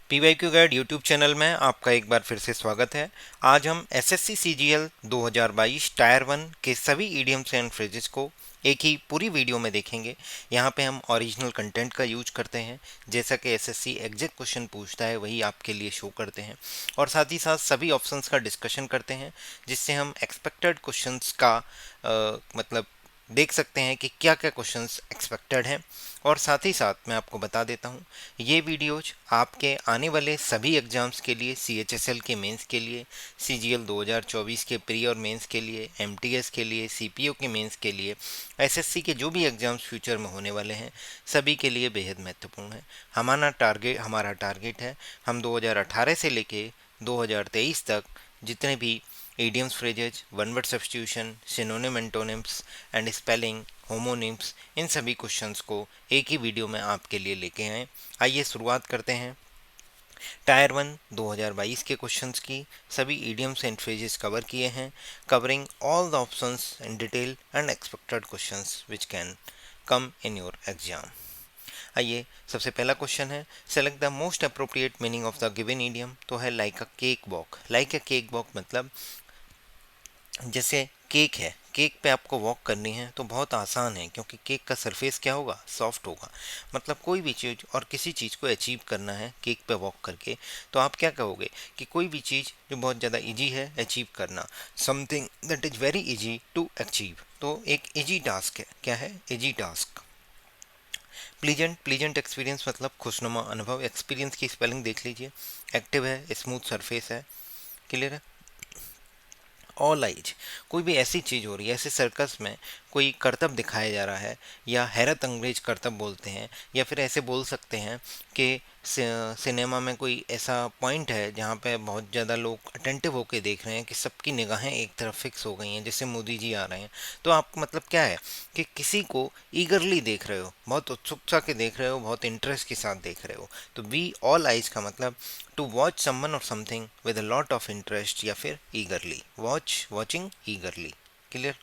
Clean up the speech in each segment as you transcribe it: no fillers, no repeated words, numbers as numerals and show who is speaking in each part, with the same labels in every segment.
Speaker 1: PYQ guide YouTube channel में आपका एक बार फिर से स्वागत है। आज हम एसएससी सीजीएल 2022 टायर 1 के सभी ईडियम्स एंड फ्रेजेस को एक ही पूरी वीडियो में देखेंगे। यहाँ पे हम ओरिजिनल कंटेंट का यूज करते हैं, जैसा कि एसएससी एग्जैक्ट क्वेश्चन पूछता है वही आपके लिए शो करते हैं, और साथ ही साथ सभी ऑप्शंस का डिस्कशन करते हैं, जिससे हम एक्सपेक्टेड क्वेश्चंस का मतलब देख सकते हैं कि क्या क्या क्वेश्चंस एक्सपेक्टेड हैं। और साथ ही साथ मैं आपको बता देता हूँ, ये वीडियोज आपके आने वाले सभी एग्जाम्स के लिए, सीएचएसएल के मेंस के लिए, सीजीएल 2024 के प्री और मेंस के लिए, एमटीएस के लिए, सीपीओ के मेंस के लिए, एसएससी के जो भी एग्जाम्स फ्यूचर में होने वाले हैं सभी के लिए बेहद महत्वपूर्ण है। हमारा टारगेट है, हम 2018 से लेके 2023 तक जितने भी idioms phrases, one word substitution, synonym antonyms and spelling, homonyms, इन सभी क्वेश्चंस को एक ही वीडियो में आपके लिए लेके आए। आइए शुरुआत करते हैं टायर 1 2022 के क्वेश्चंस की। सभी idioms एंड phrases कवर किए हैं, covering all the options in detail and expected questions which can come in your exam. आइए, सबसे पहला क्वेश्चन है, select the most appropriate meaning of the given idiom. तो है like a cake walk. Like a cake walk मतलब जैसे cake है, cake पे आपको वॉक करनी है तो बहुत आसान है, क्योंकि केक का सरफेस क्या होगा, सॉफ्ट होगा। मतलब कोई भी चीज़ और किसी चीज़ को अचीव करना है केक पे वॉक करके, तो आप क्या कहोगे कि कोई भी चीज़ जो बहुत ज़्यादा इजी है अचीव करना, something that is very easy to achieve, तो एक इजी टास्क है। क्या है? Easy task. Pleasant, pleasant experience मतलब खुशनुमा अनुभव। एक्सपीरियंस की स्पेलिंग देख लीजिए। एक्टिव है, स्मूथ सरफेस है। क्लियर है? ऑल आइज, कोई भी ऐसी चीज़ हो रही है, ऐसे सर्कस में कोई करतब दिखाया जा रहा है, या हैरत अंग्रेज करतब बोलते हैं, या फिर ऐसे बोल सकते हैं कि सिनेमा में कोई ऐसा पॉइंट है जहाँ पे बहुत ज़्यादा लोग अटेंटिव होकर देख रहे हैं, कि सबकी निगाहें एक तरफ फिक्स हो गई हैं, जैसे मोदी जी आ रहे हैं। तो आप मतलब क्या है कि किसी को ईगरली देख रहे हो, बहुत उत्सुकता के देख रहे हो, बहुत इंटरेस्ट के साथ देख रहे हो। तो बी ऑल आइज का मतलब टू वॉच समवन और something with a lot of interest, या फिर ईगरली, वॉचिंग ईगरली। क्लियर?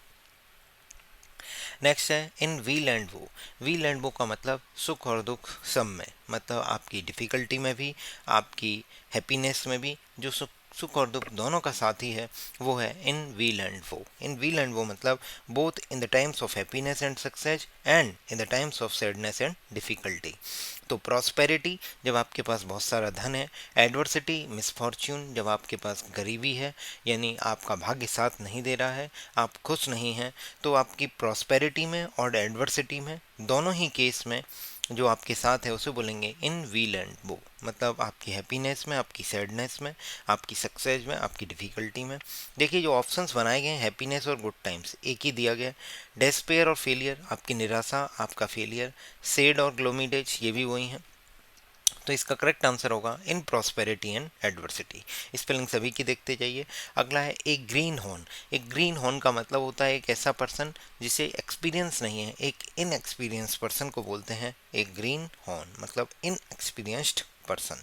Speaker 1: नेक्स्ट है इन व्हील एंड वो। व्हील एंड वो का मतलब सुख और दुख सब में, मतलब आपकी डिफ़िकल्टी में भी, आपकी हैप्पीनेस में भी, जो सुख सुख और दुख दोनों का साथी है वो है इन व्हील एंड वो। इन व्हील एंड वो मतलब both in the times of happiness and success and in the times of sadness and difficulty. तो प्रॉस्पेरिटी जब आपके पास बहुत सारा धन है, एडवर्सिटी मिसफॉर्च्यून जब आपके पास गरीबी है, यानी आपका भाग्य साथ नहीं दे रहा है, आप खुश नहीं हैं, तो आपकी प्रॉस्पेरिटी में और एडवर्सिटी में, दोनों ही केस में जो आपके साथ है उसे बोलेंगे इन व्हील एंड वो। मतलब आपकी हैप्पीनेस में, आपकी सैडनेस में, आपकी सक्सेस में, आपकी डिफ़िकल्टी में। देखिए जो ऑप्शंस बनाए गए हैं, हैप्पीनेस और गुड टाइम्स एक ही दिया गया है। डेस्पेयर और फेलियर, आपकी निराशा, आपका फेलियर। सेड और ग्लोमी डेज, ये भी वही हैं। तो इसका करेक्ट आंसर होगा इन प्रॉस्पेरिटी एंड एडवर्सिटी। स्पेलिंग सभी की देखते जाइए। अगला है एक ग्रीन हॉर्न। एक ग्रीन हॉर्न का मतलब होता है एक ऐसा पर्सन जिसे एक्सपीरियंस नहीं है, एक इनएक्सपीरियंस पर्सन को बोलते हैं एक ग्रीन हॉर्न, मतलब इनएक्सपीरियंस्ड पर्सन।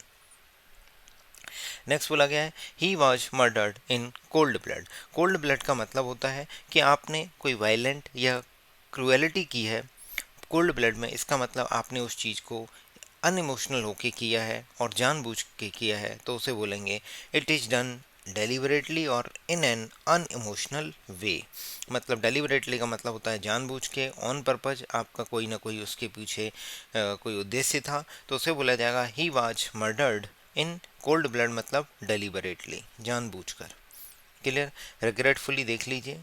Speaker 1: नेक्स्ट बोला गया है he was murdered in cold blood. Cold blood का मतलब होता है कि आपने कोई वायलेंट या क्रूएलिटी की है कोल्ड ब्लड में। इसका मतलब आपने उस चीज़ को अनइमोशनल होके किया है और जानबूझ के किया है, तो उसे बोलेंगे इट इज़ डन डेलिबरेटली और इन एन अनइमोशनल वे। मतलब डेलिबरेटली का मतलब होता है जानबूझ के, ऑन पर्पज, आपका कोई ना कोई उसके पीछे कोई उद्देश्य था, तो उसे बोला जाएगा he was murdered in cold blood, मतलब डेलिबरेटली, जानबूझकर। क्लियर? रिग्रेटफुली देख लीजिए,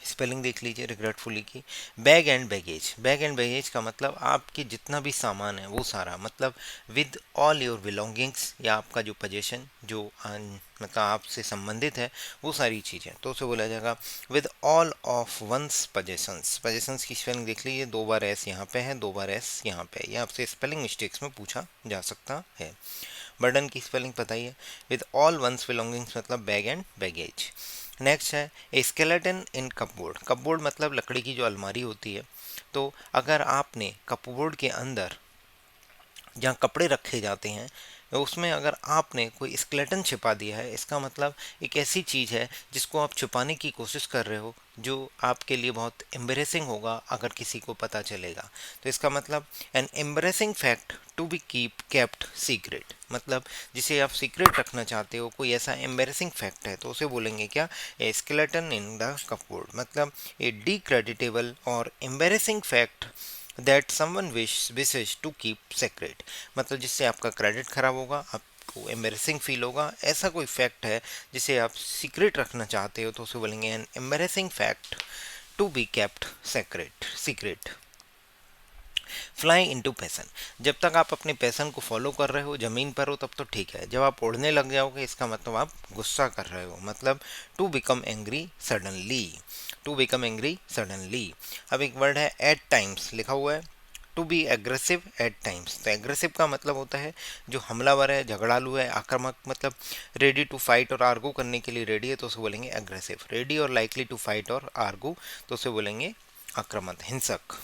Speaker 1: स्पेलिंग देख लीजिए रिग्रेटफुली की। Bag and baggage. Bag and baggage का मतलब आपके जितना भी सामान है वो सारा, मतलब विद ऑल योर बिलोंगिंग्स, या आपका जो पोजेशन जो मतलब आपसे संबंधित है वो सारी चीज़ें, तो उसे बोला जाएगा with all of one's possessions. Possessions की स्पेलिंग देख लीजिए, 2 बार एस यहाँ पे है, 2 बार एस यहाँ पे है, यह आपसे स्पेलिंग मिस्टेक्स में पूछा जा सकता है। बर्डन की स्पेलिंग बताइए। विद ऑल वंस बिलोंगिंग्स मतलब बैग एंड बैगेज। नेक्स्ट है ए स्केलेटन इन कपबोर्ड। कपबोर्ड मतलब लकड़ी की जो अलमारी होती है। तो अगर आपने कपबोर्ड के अंदर जहाँ कपड़े रखे जाते हैं, उसमें अगर आपने कोई स्केलेटन छिपा दिया है, इसका मतलब एक ऐसी चीज़ है जिसको आप छुपाने की कोशिश कर रहे हो, जो आपके लिए बहुत एम्बेरेसिंग होगा अगर किसी को पता चलेगा। तो इसका मतलब an embarrassing fact to be keep kept secret, मतलब जिसे आप सीक्रेट रखना चाहते हो, कोई ऐसा एम्बेरेसिंग फैक्ट है, तो उसे बोलेंगे क्या, a skeleton in the cupboard. मतलब ए डिक्रेडिटेबल और embarrassing fact that someone wishes to keep secret, मतलब जिससे आपका क्रेडिट खराब होगा, आपको एम्बेरेसिंग फील होगा, ऐसा कोई फैक्ट है जिसे आप सीक्रेट रखना चाहते हो, तो उसे बोलेंगे an embarrassing fact to be kept secret secret. Fly into passion, जब तक आप अपने पैसन को फॉलो कर रहे हो, जमीन पर हो, तब तो ठीक है। जब आप उड़ने लग जाओगे, इसका मतलब आप गुस्सा कर रहे हो, मतलब to become angry suddenly, to become angry suddenly. अब एक वर्ड है एट टाइम्स लिखा हुआ है, to be aggressive at times. तो एग्रेसिव का मतलब होता है जो हमलावर है, झगड़ालू है, आक्रामक, मतलब रेडी टू फाइट और आर्गू करने के लिए रेडी है, तो उसे बोलेंगे एग्रेसिव। रेडी और लाइकली टू फाइट और आर्गू, तो उसे बोलेंगे आक्रामक, हिंसक।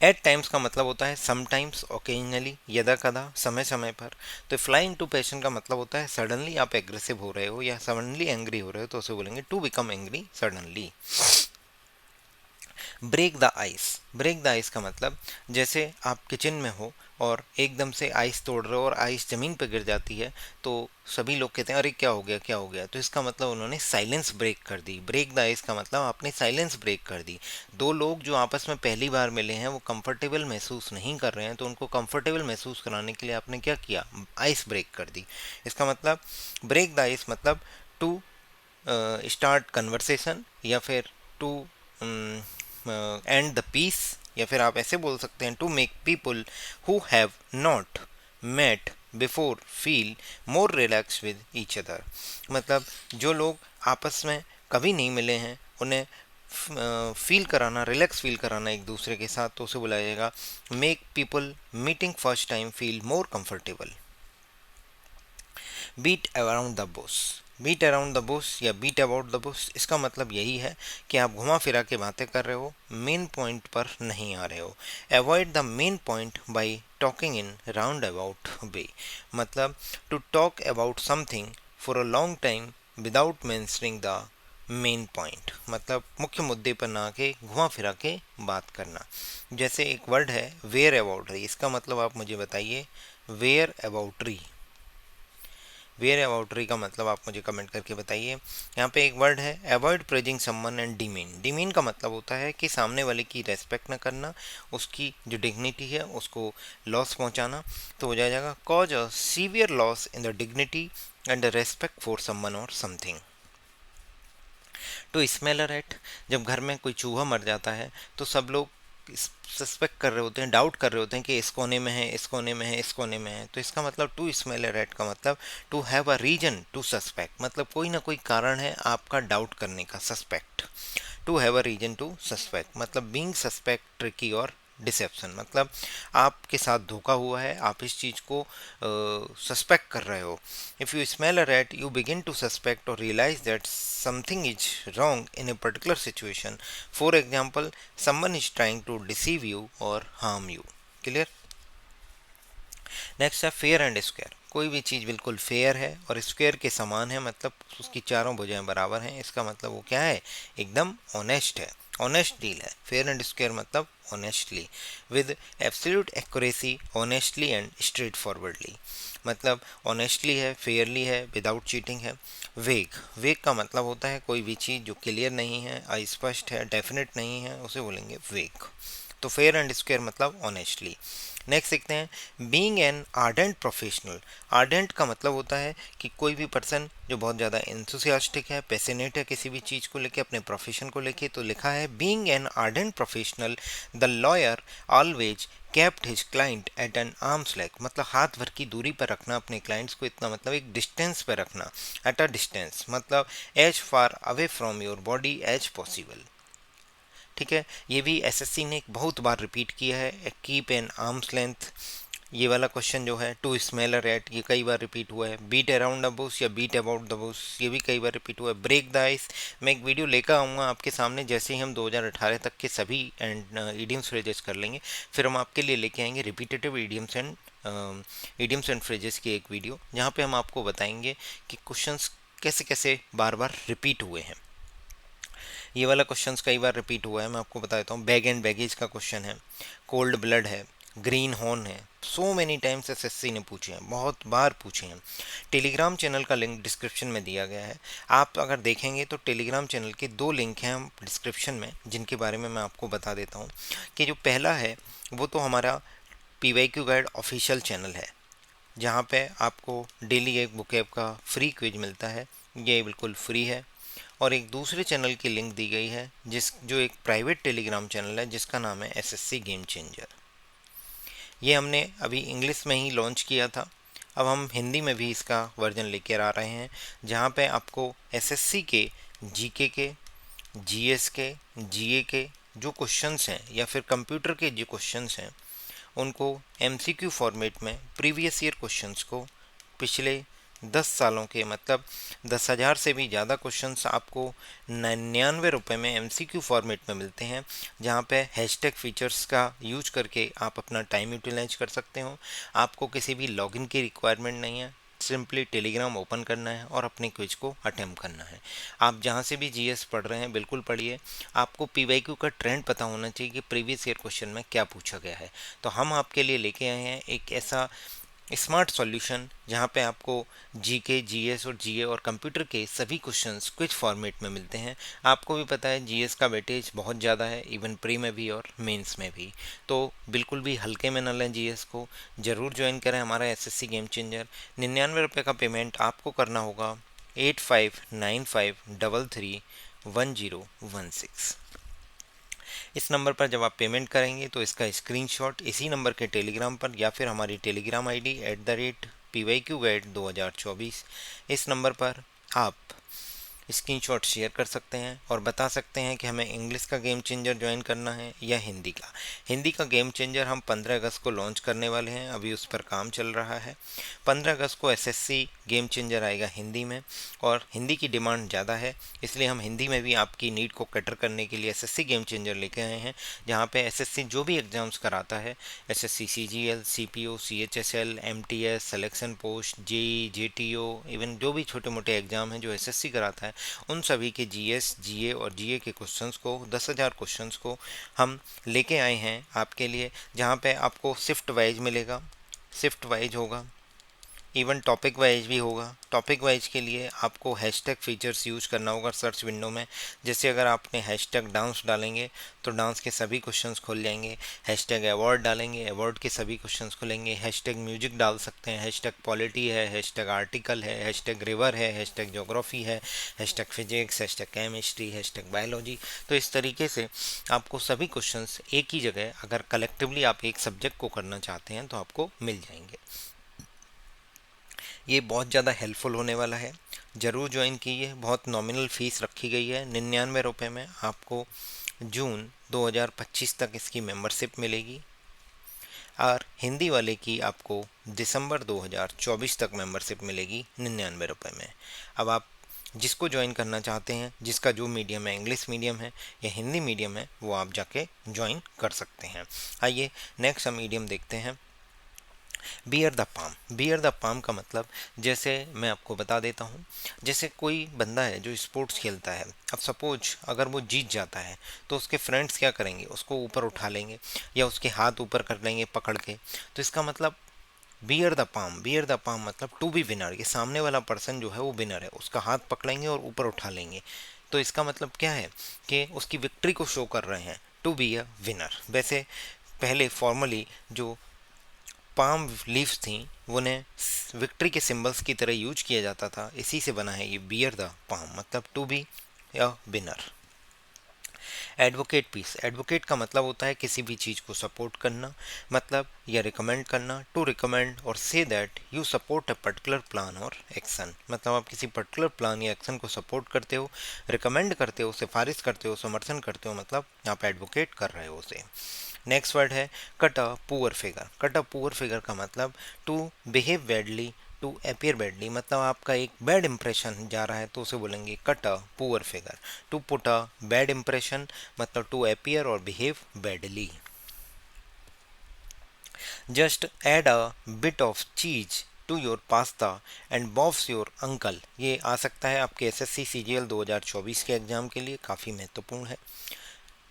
Speaker 1: एट टाइम्स का मतलब होता है समटाइम्स, ओकेजनली, यदा कदा, समय समय पर। तो फ्लाई इनटू पैशन का मतलब होता है सडनली आप एग्रेसिव हो रहे हो या सडनली एंग्री हो रहे हो, तो उसे बोलेंगे to become angry suddenly. Break the ice, break the ice का मतलब जैसे आप किचन में हो और एकदम से आइस तोड़ रहे हो और आइस ज़मीन पर गिर जाती है, तो सभी लोग कहते हैं अरे क्या हो गया क्या हो गया, तो इसका मतलब उन्होंने साइलेंस ब्रेक कर दी। ब्रेक द आइस का मतलब आपने साइलेंस ब्रेक कर दी। दो लोग जो आपस में पहली बार मिले हैं, वो कंफर्टेबल महसूस नहीं कर रहे हैं, तो उनको कंफर्टेबल महसूस कराने के लिए आपने क्या किया, आइस ब्रेक कर दी। इसका मतलब ब्रेक द आइस मतलब टू स्टार्ट कन्वर्सेशन, या फिर टू एंड द पीस, या फिर आप ऐसे बोल सकते हैं to make people who have not met before feel more relax with each other, मतलब जो लोग आपस में कभी नहीं मिले हैं, उन्हें फील कराना, रिलैक्स फील कराना एक दूसरे के साथ, तो उसे बुलाया जाएगा make people meeting first time feel more comfortable. Beat around the bush, beat around the bush या बीट अबाउट द बुश, इसका मतलब यही है कि आप घुमा फिरा के बातें कर रहे हो, मेन पॉइंट पर नहीं आ रहे हो। Avoid the main point by talking in round about way, मतलब to talk about something for a long time without mentioning the main point, मतलब मुख्य मुद्दे पर ना आके घुमा फिरा के बात करना। जैसे एक वर्ड है वेयर अबाउटरी, इसका मतलब आप मुझे बताइए वेयर अबाउटरी, वेयर अबाउटरी का मतलब आप मुझे कमेंट करके बताइए। यहाँ पे एक वर्ड है avoid praising someone and demean, demean का मतलब होता है कि सामने वाले की रेस्पेक्ट न करना, उसकी जो डिग्निटी है उसको लॉस पहुँचाना, तो हो जाएगा cause a severe loss in the dignity and the respect for someone और something. To smell a rat, जब घर में कोई चूहा मर जाता है तो सब लोग सस्पेक्ट कर रहे होते हैं, डाउट कर रहे होते हैं कि इस कोने में है, इस कोने में है, इस कोने में है, तो इसका मतलब टू स्मेल अ रैट का मतलब to have a reason to suspect, मतलब कोई ना कोई कारण है आपका डाउट करने का, suspect. To have a reason to suspect मतलब बीइंग सस्पेक्ट ट्रिकी और डिसेप्शन, मतलब आपके साथ धोखा हुआ है, आप इस चीज़ को सस्पेक्ट कर रहे हो। If you smell a rat you begin to suspect और realise that something is wrong in a particular situation, for example someone is trying to deceive you और हार्म यू। क्लियर। नेक्स्ट है fair and square, कोई भी चीज़ बिल्कुल fair है और square के समान है, मतलब उसकी चारों भुजाएं बराबर हैं, इसका मतलब वो क्या है, एकदम ऑनेस्ट है, ऑनेस्ट डील है। फेयर एंड स्क्वायर मतलब honestly, with absolute accuracy, honestly and straight forwardly, मतलब ऑनेस्टली है, फेयरली है, विदाउट चीटिंग है। वेग, वेग का मतलब होता है कोई भी चीज़ जो क्लियर नहीं है, अस्पष्ट है, डेफिनेट नहीं है, उसे बोलेंगे वेग। तो फेयर एंड स्क्वायर मतलब ऑनेस्टली। नेक्स्ट देखते हैं being an ardent professional, ardent का मतलब होता है कि कोई भी पर्सन जो बहुत ज़्यादा इंथुसियास्टिक है, पैशनेट है किसी भी चीज़ को लेके, अपने प्रोफेशन को लेके, तो लिखा है being an ardent professional the lawyer always kept his client at an arm's length, मतलब हाथ भर की दूरी पर रखना अपने क्लाइंट्स को, इतना मतलब एक डिस्टेंस पर रखना, एट अ डिस्टेंस मतलब as far away from your body as possible. ठीक है, ये भी एसएससी ने बहुत बार रिपीट किया है, कीप एन आर्म्स लेंथ। ये वाला क्वेश्चन जो है टू स्मेल अ रैट, ये कई बार रिपीट हुआ है। बीट अराउंड द बुश या बीट अबाउट द बुश, ये भी कई बार रिपीट हुआ है। ब्रेक द आइस, मैं एक वीडियो लेकर आऊँगा आपके सामने जैसे ही हम 2018 तक के सभी एंड ईडियम्स फ्रेजेस कर लेंगे, फिर हम आपके लिए लेके आएंगे repetitive idioms and idioms and phrases की एक वीडियो, जहाँ पे हम आपको बताएंगे कि क्वेश्चंस कैसे कैसे बार बार रिपीट हुए हैं। ये वाला क्वेश्चंस कई बार रिपीट हुआ है, मैं आपको बता देता हूँ। बैग एंड बैगेज का क्वेश्चन है, कोल्ड ब्लड है, ग्रीन हॉर्न है। सो मेनी टाइम्स एसएससी ने पूछे हैं, बहुत बार पूछे हैं। टेलीग्राम चैनल का लिंक डिस्क्रिप्शन में दिया गया है। आप अगर देखेंगे तो टेलीग्राम चैनल के 2 लिंक हैं डिस्क्रिप्शन में, जिनके बारे में मैं आपको बता देता हूँ। कि जो पहला है वो तो हमारा पीवाईक्यू गाइड ऑफिशियल चैनल है, जहाँ पे आपको डेली एक बुकैब का फ्री क्विज मिलता है, ये बिल्कुल फ्री है। और एक दूसरे चैनल की लिंक दी गई है जो एक प्राइवेट टेलीग्राम चैनल है, जिसका नाम है एसएससी गेम चेंजर। ये हमने अभी इंग्लिश में ही लॉन्च किया था, अब हम हिंदी में भी इसका वर्जन लेकर आ रहे हैं, जहाँ पे आपको एसएससी के जीके के, जीएस के, जीए के जो क्वेश्चंस हैं या फिर कंप्यूटर के जो क्वेश्चंस हैं, उनको एमसीक्यू फॉर्मेट में प्रीवियस ईयर क्वेश्चंस को पिछले 10 सालों के, मतलब 10,000 से भी ज़्यादा क्वेश्चंस आपको 99 रुपये में एमसीक्यू फॉर्मेट में मिलते हैं, जहाँ पे हैशटैग फीचर्स का यूज करके आप अपना टाइम यूटिलाइज कर सकते हो। आपको किसी भी लॉगिन की रिक्वायरमेंट नहीं है, सिंपली टेलीग्राम ओपन करना है और अपने क्विज को अटेम्प्ट करना है। आप जहाँ से भी जीएस पढ़ रहे हैं बिल्कुल पढ़िए। आपको पीवाईक्यू का ट्रेंड पता होना चाहिए कि प्रीवियस ईयर क्वेश्चन में क्या पूछा गया है। तो हम आपके लिए लेके आए हैं एक ऐसा स्मार्ट सॉल्यूशन, जहाँ पे आपको जीके, जीएस और जीए और कंप्यूटर के सभी क्वेश्चंस क्विज फॉर्मेट में मिलते हैं। आपको भी पता है जीएस का वेटेज बहुत ज़्यादा है, इवन प्री में भी और मेंस में भी। तो बिल्कुल भी हल्के में न लें जीएस को, ज़रूर ज्वाइन करें हमारा एसएससी गेम चेंजर। 99 रुपये का पेमेंट आपको करना होगा 8595331016। इस नंबर पर जब आप पेमेंट करेंगे तो इसका स्क्रीनशॉट इसी नंबर के टेलीग्राम पर या फिर हमारी टेलीग्राम आईडी @PYQ Guide 2024, इस नंबर पर आप स्क्रीनशॉट शेयर कर सकते हैं और बता सकते हैं कि हमें इंग्लिश का गेम चेंजर ज्वाइन करना है या हिंदी का। हिंदी का गेम चेंजर हम 15 अगस्त को लॉन्च करने वाले हैं, अभी उस पर काम चल रहा है। 15 अगस्त को एसएससी गेम चेंजर आएगा हिंदी में, और हिंदी की डिमांड ज़्यादा है, इसलिए हम हिंदी में भी आपकी नीड को कैटर करने के लिए एसएससी गेम चेंजर लेके आए हैं, जहाँ पे एसएससी जो भी एग्ज़ाम्स कराता है, SSC CGL, CPO, CHSL, MTS, selection post, JE, JTO, even जो भी छोटे मोटे एग्ज़ाम हैं जो एसएससी कराता है, उन सभी के जीएस, जीए और जीए के क्वेश्चंस को, 10,000 क्वेश्चंस को हम लेके आए हैं आपके लिए, जहाँ पे आपको शिफ्ट वाइज मिलेगा, शिफ्ट वाइज होगा, इवन टॉपिक वाइज भी होगा। टॉपिक वाइज के लिए आपको हैशटैग फीचर्स यूज करना होगा सर्च विंडो में। जैसे अगर आपने हैशटैग डांस डालेंगे तो डांस के सभी क्वेश्चंस खुल जाएंगे, हैशटैग अवार्ड डालेंगे, अवार्ड के सभी क्वेश्चंस खुलेंगे, हैशटैग म्यूजिक डाल सकते हैं, हैशटैग पॉलिटी है, हैशटैग आर्टिकल है, हैशटैग रिवर है, हैशटैग ज्योग्राफी है, hashtag physics, hashtag chemistry, hashtag biology. तो इस तरीके से आपको सभी क्वेश्चंस एक ही जगह, अगर कलेक्टिवली आप एक सब्जेक्ट को करना चाहते हैं तो आपको मिल जाएंगे। ये बहुत ज़्यादा हेल्पफुल होने वाला है, ज़रूर ज्वाइन कीजिए। बहुत नॉमिनल फ़ीस रखी गई है, 99 रुपये में आपको जून 2025 तक इसकी मेंबरशिप मिलेगी, और हिंदी वाले की आपको दिसंबर 2024 तक मेंबरशिप मिलेगी 99 रुपये में। अब आप जिसको ज्वाइन करना चाहते हैं, जिसका जो मीडियम है, इंग्लिश मीडियम है या हिंदी मीडियम है, वो आप जाके ज्वाइन कर सकते हैं। आइए नेक्स्ट हम मीडियम देखते हैं, beer the palm. Beer the palm का मतलब, जैसे मैं आपको बता देता हूँ, जैसे कोई बंदा है जो स्पोर्ट्स खेलता है, अब सपोज अगर वो जीत जाता है तो उसके फ्रेंड्स क्या करेंगे, उसको ऊपर उठा लेंगे या उसके हाथ ऊपर कर लेंगे पकड़ के। तो इसका मतलब beer the palm, beer the palm मतलब टू बी विनर, ये सामने वाला पर्सन जो है वो विनर है, उसका हाथ पकड़ेंगे और ऊपर उठा लेंगे। तो इसका मतलब क्या है कि उसकी विक्ट्री को शो कर रहे हैं, टू बी अ विनर। वैसे पहले फॉर्मली जो पाम लीव्स थी उन्हें विक्ट्री के सिंबल्स की तरह यूज किया जाता था, इसी से बना है ये बियर द पाम, मतलब to be a winner. Advocate peace, advocate का मतलब होता है किसी भी चीज़ को सपोर्ट करना, मतलब या रिकमेंड करना, टू रिकमेंड और say that you support a particular plan और एक्शन, मतलब आप किसी पर्टिकुलर प्लान या एक्शन को सपोर्ट करते हो, रिकमेंड करते हो, सिफारिश करते हो, समर्थन करते हो, मतलब आप एडवोकेट कर रहे हो उसे। नेक्स्ट वर्ड है cut a poor figure. Cut a poor figure का मतलब to behave badly, to appear badly, मतलब आपका एक बैड इंप्रेशन जा रहा है तो उसे बोलेंगे cut a poor figure. To put a bad impression मतलब टू अपियर और behave badly. Just add a bit of cheese to your pasta and Bob's your uncle. ये आ सकता है आपके एसएससी सीजीएल 2024 के एग्जाम के लिए, काफ़ी महत्वपूर्ण है।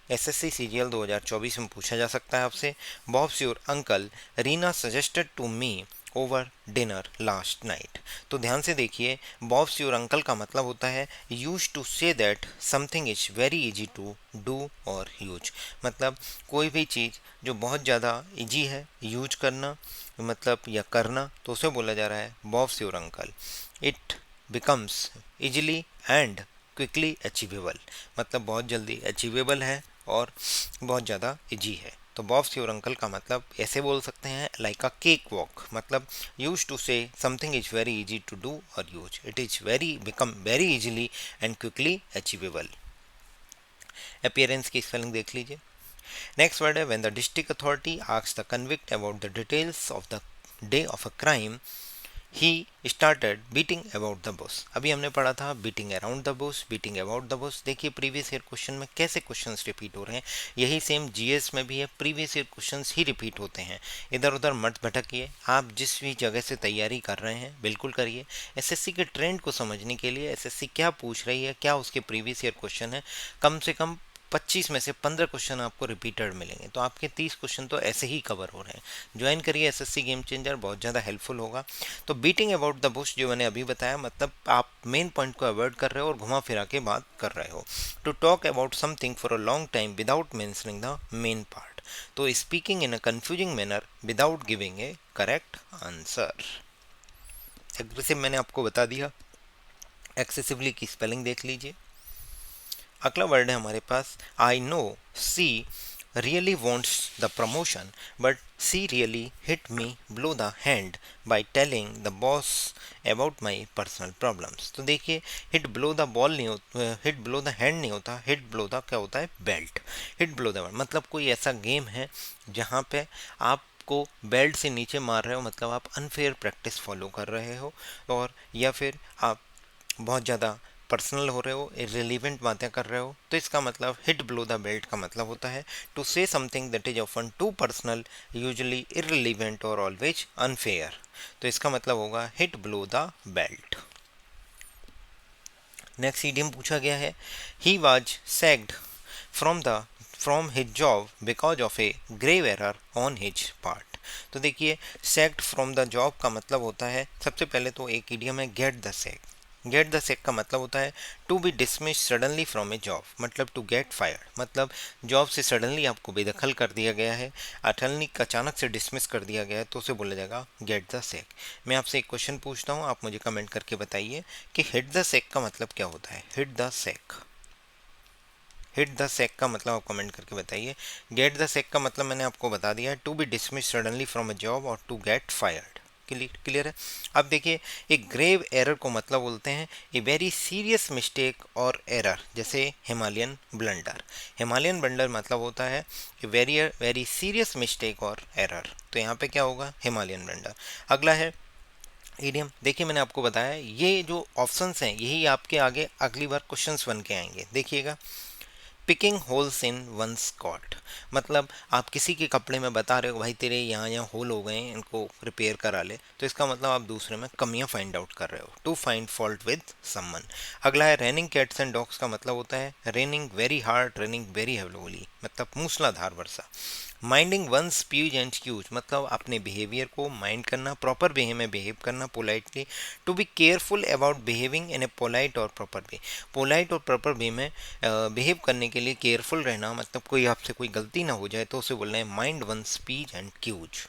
Speaker 1: एसएससी सीजीएल 2024 में पूछा जा सकता है आपसे, Bob's your uncle Reena suggested to me over dinner last night. तो ध्यान से देखिए, बॉब्स योर अंकल का मतलब होता है use to say that something is very easy to do और यूज। मतलब कोई भी चीज़ जो बहुत ज़्यादा इजी है यूज करना, मतलब या करना, तो उसे बोला जा रहा है bobs your uncle. It becomes easily and quickly achievable, मतलब बहुत जल्दी अचीवेबल है और बहुत ज़्यादा इजी है। तो बॉब्स योर अंकल का मतलब ऐसे बोल सकते हैं लाइक अ केक वॉक, मतलब use to say something is very easy to do और use, it is very become very easily and quickly achievable. Appearance की स्पेलिंग देख लीजिए। नेक्स्ट वर्ड है when the district authority asks the convict about the details of the day of a crime he started beating about the bush. अभी हमने पढ़ा था beating around the bush, beating about the Bush. देखिए previous year question में कैसे questions repeat हो रहे हैं, यही सेम जीएस में भी है, प्रीवियस ईयर क्वेश्चंस ही रिपीट होते हैं। इधर उधर मत भटकिए, आप जिस भी जगह से तैयारी कर रहे हैं बिल्कुल करिए। एसएससी के ट्रेंड को समझने के लिए एसएससी क्या पूछ रही है, क्या उसके प्रीवियस ईयर क्वेश्चन है, कम से कम 25 में से 15 क्वेश्चन आपको रिपीटेड मिलेंगे, तो आपके 30 क्वेश्चन तो ऐसे ही कवर हो रहे हैं। ज्वाइन करिए एसएससी गेम चेंजर, बहुत ज़्यादा हेल्पफुल होगा। तो बीटिंग अबाउट द बुश जो मैंने अभी बताया, मतलब आप मेन पॉइंट को अवॉइड कर रहे हो और घुमा फिरा के बात कर रहे हो। To talk about something for a long time without mentioning the main part, तो speaking in a confusing manner without giving a correct answer. Aggressive मैंने आपको बता दिया, एक्सेसिवली की स्पेलिंग देख लीजिए। अगला वर्ड है हमारे पास I know she really wants the promotion but she really hit me below the hand by telling the boss about my personal problems. तो देखिए हिट ब्लो द बॉल नहीं होता, हिट ब्लो द हैंड नहीं होता, hit blow the क्या होता है belt. Hit blow the मतलब कोई ऐसा गेम है जहाँ पे आप को बेल्ट से नीचे मार रहे हो, मतलब आप अनफेयर प्रैक्टिस फॉलो कर रहे हो, और या फिर आप बहुत ज़्यादा पर्सनल हो रहे हो, इररिलेवेंट बातें कर रहे हो, तो इसका मतलब हिट ब्लो द बेल्ट का मतलब होता है to say something that is often too personal, usually irrelevant और ऑलवेज अनफेयर। तो इसका मतलब होगा hit blow the belt. Next idiom पूछा गया है he was sacked from the from his job because of a grave error on his part. तो देखिए सैक्ड फ्रॉम द जॉब का मतलब होता है, सबसे पहले तो एक इडियम है get the sack. Get the sack का मतलब होता है to be dismiss suddenly from a job, मतलब टू गेट फायर्ड, मतलब जॉब से सडनली आपको बेदखल कर दिया गया है, अचानक से डिसमिस कर दिया गया है, तो उसे बोला जाएगा गेट द सेक। मैं आपसे एक क्वेश्चन पूछता हूँ, आप मुझे कमेंट करके बताइए कि हिट द सेक का मतलब क्या होता है। Hit the sec, hit the sack का मतलब आप कमेंट करके बताइए। गेट द सेक का मतलब मैंने आपको बता दिया है, to be dismiss suddenly from a job और टू गेट फायर्ड। क्लियर है। अब देखिए एक ग्रेव एरर को मतलब बोलते हैं ए वेरी सीरियस मिस्टेक और एरर, जैसे हिमालयन ब्लंडर। हिमालयन ब्लंडर मतलब होता है वेरी वेरी सीरियस मिस्टेक और एरर, तो यहाँ पे क्या होगा हिमालयन ब्लंडर। अगला है इडियम, देखिए मैंने आपको बताया ये जो ऑप्शंस हैं यही आपके आगे अगली बार क्वेश्चंस बन के आएंगे, देखिएगा। Picking holes in one's coat, मतलब आप किसी के कपड़े में बता रहे हो भाई तेरे यहाँ यहाँ होल हो गए हैं, इनको रिपेयर करा ले, तो इसका मतलब आप दूसरे में कमियां फाइंड आउट कर रहे हो, to find fault with someone. अगला है रेनिंग कैट्स एंड डॉग्स का मतलब होता है raining very hard, raining very heavily, मतलब मूसलाधार वर्षा। Minding one's speech and q's, मतलब अपने बिहेवियर को माइंड करना, प्रॉपर वे में बिहेव करना politely. To be careful about behaving in a polite और प्रॉपर वे, पोलाइट और प्रॉपर वे में बिहेव करने के लिए केयरफुल रहना, मतलब कोई आपसे कोई गलती ना हो जाए तो उसे बोलना है mind one speech and cues.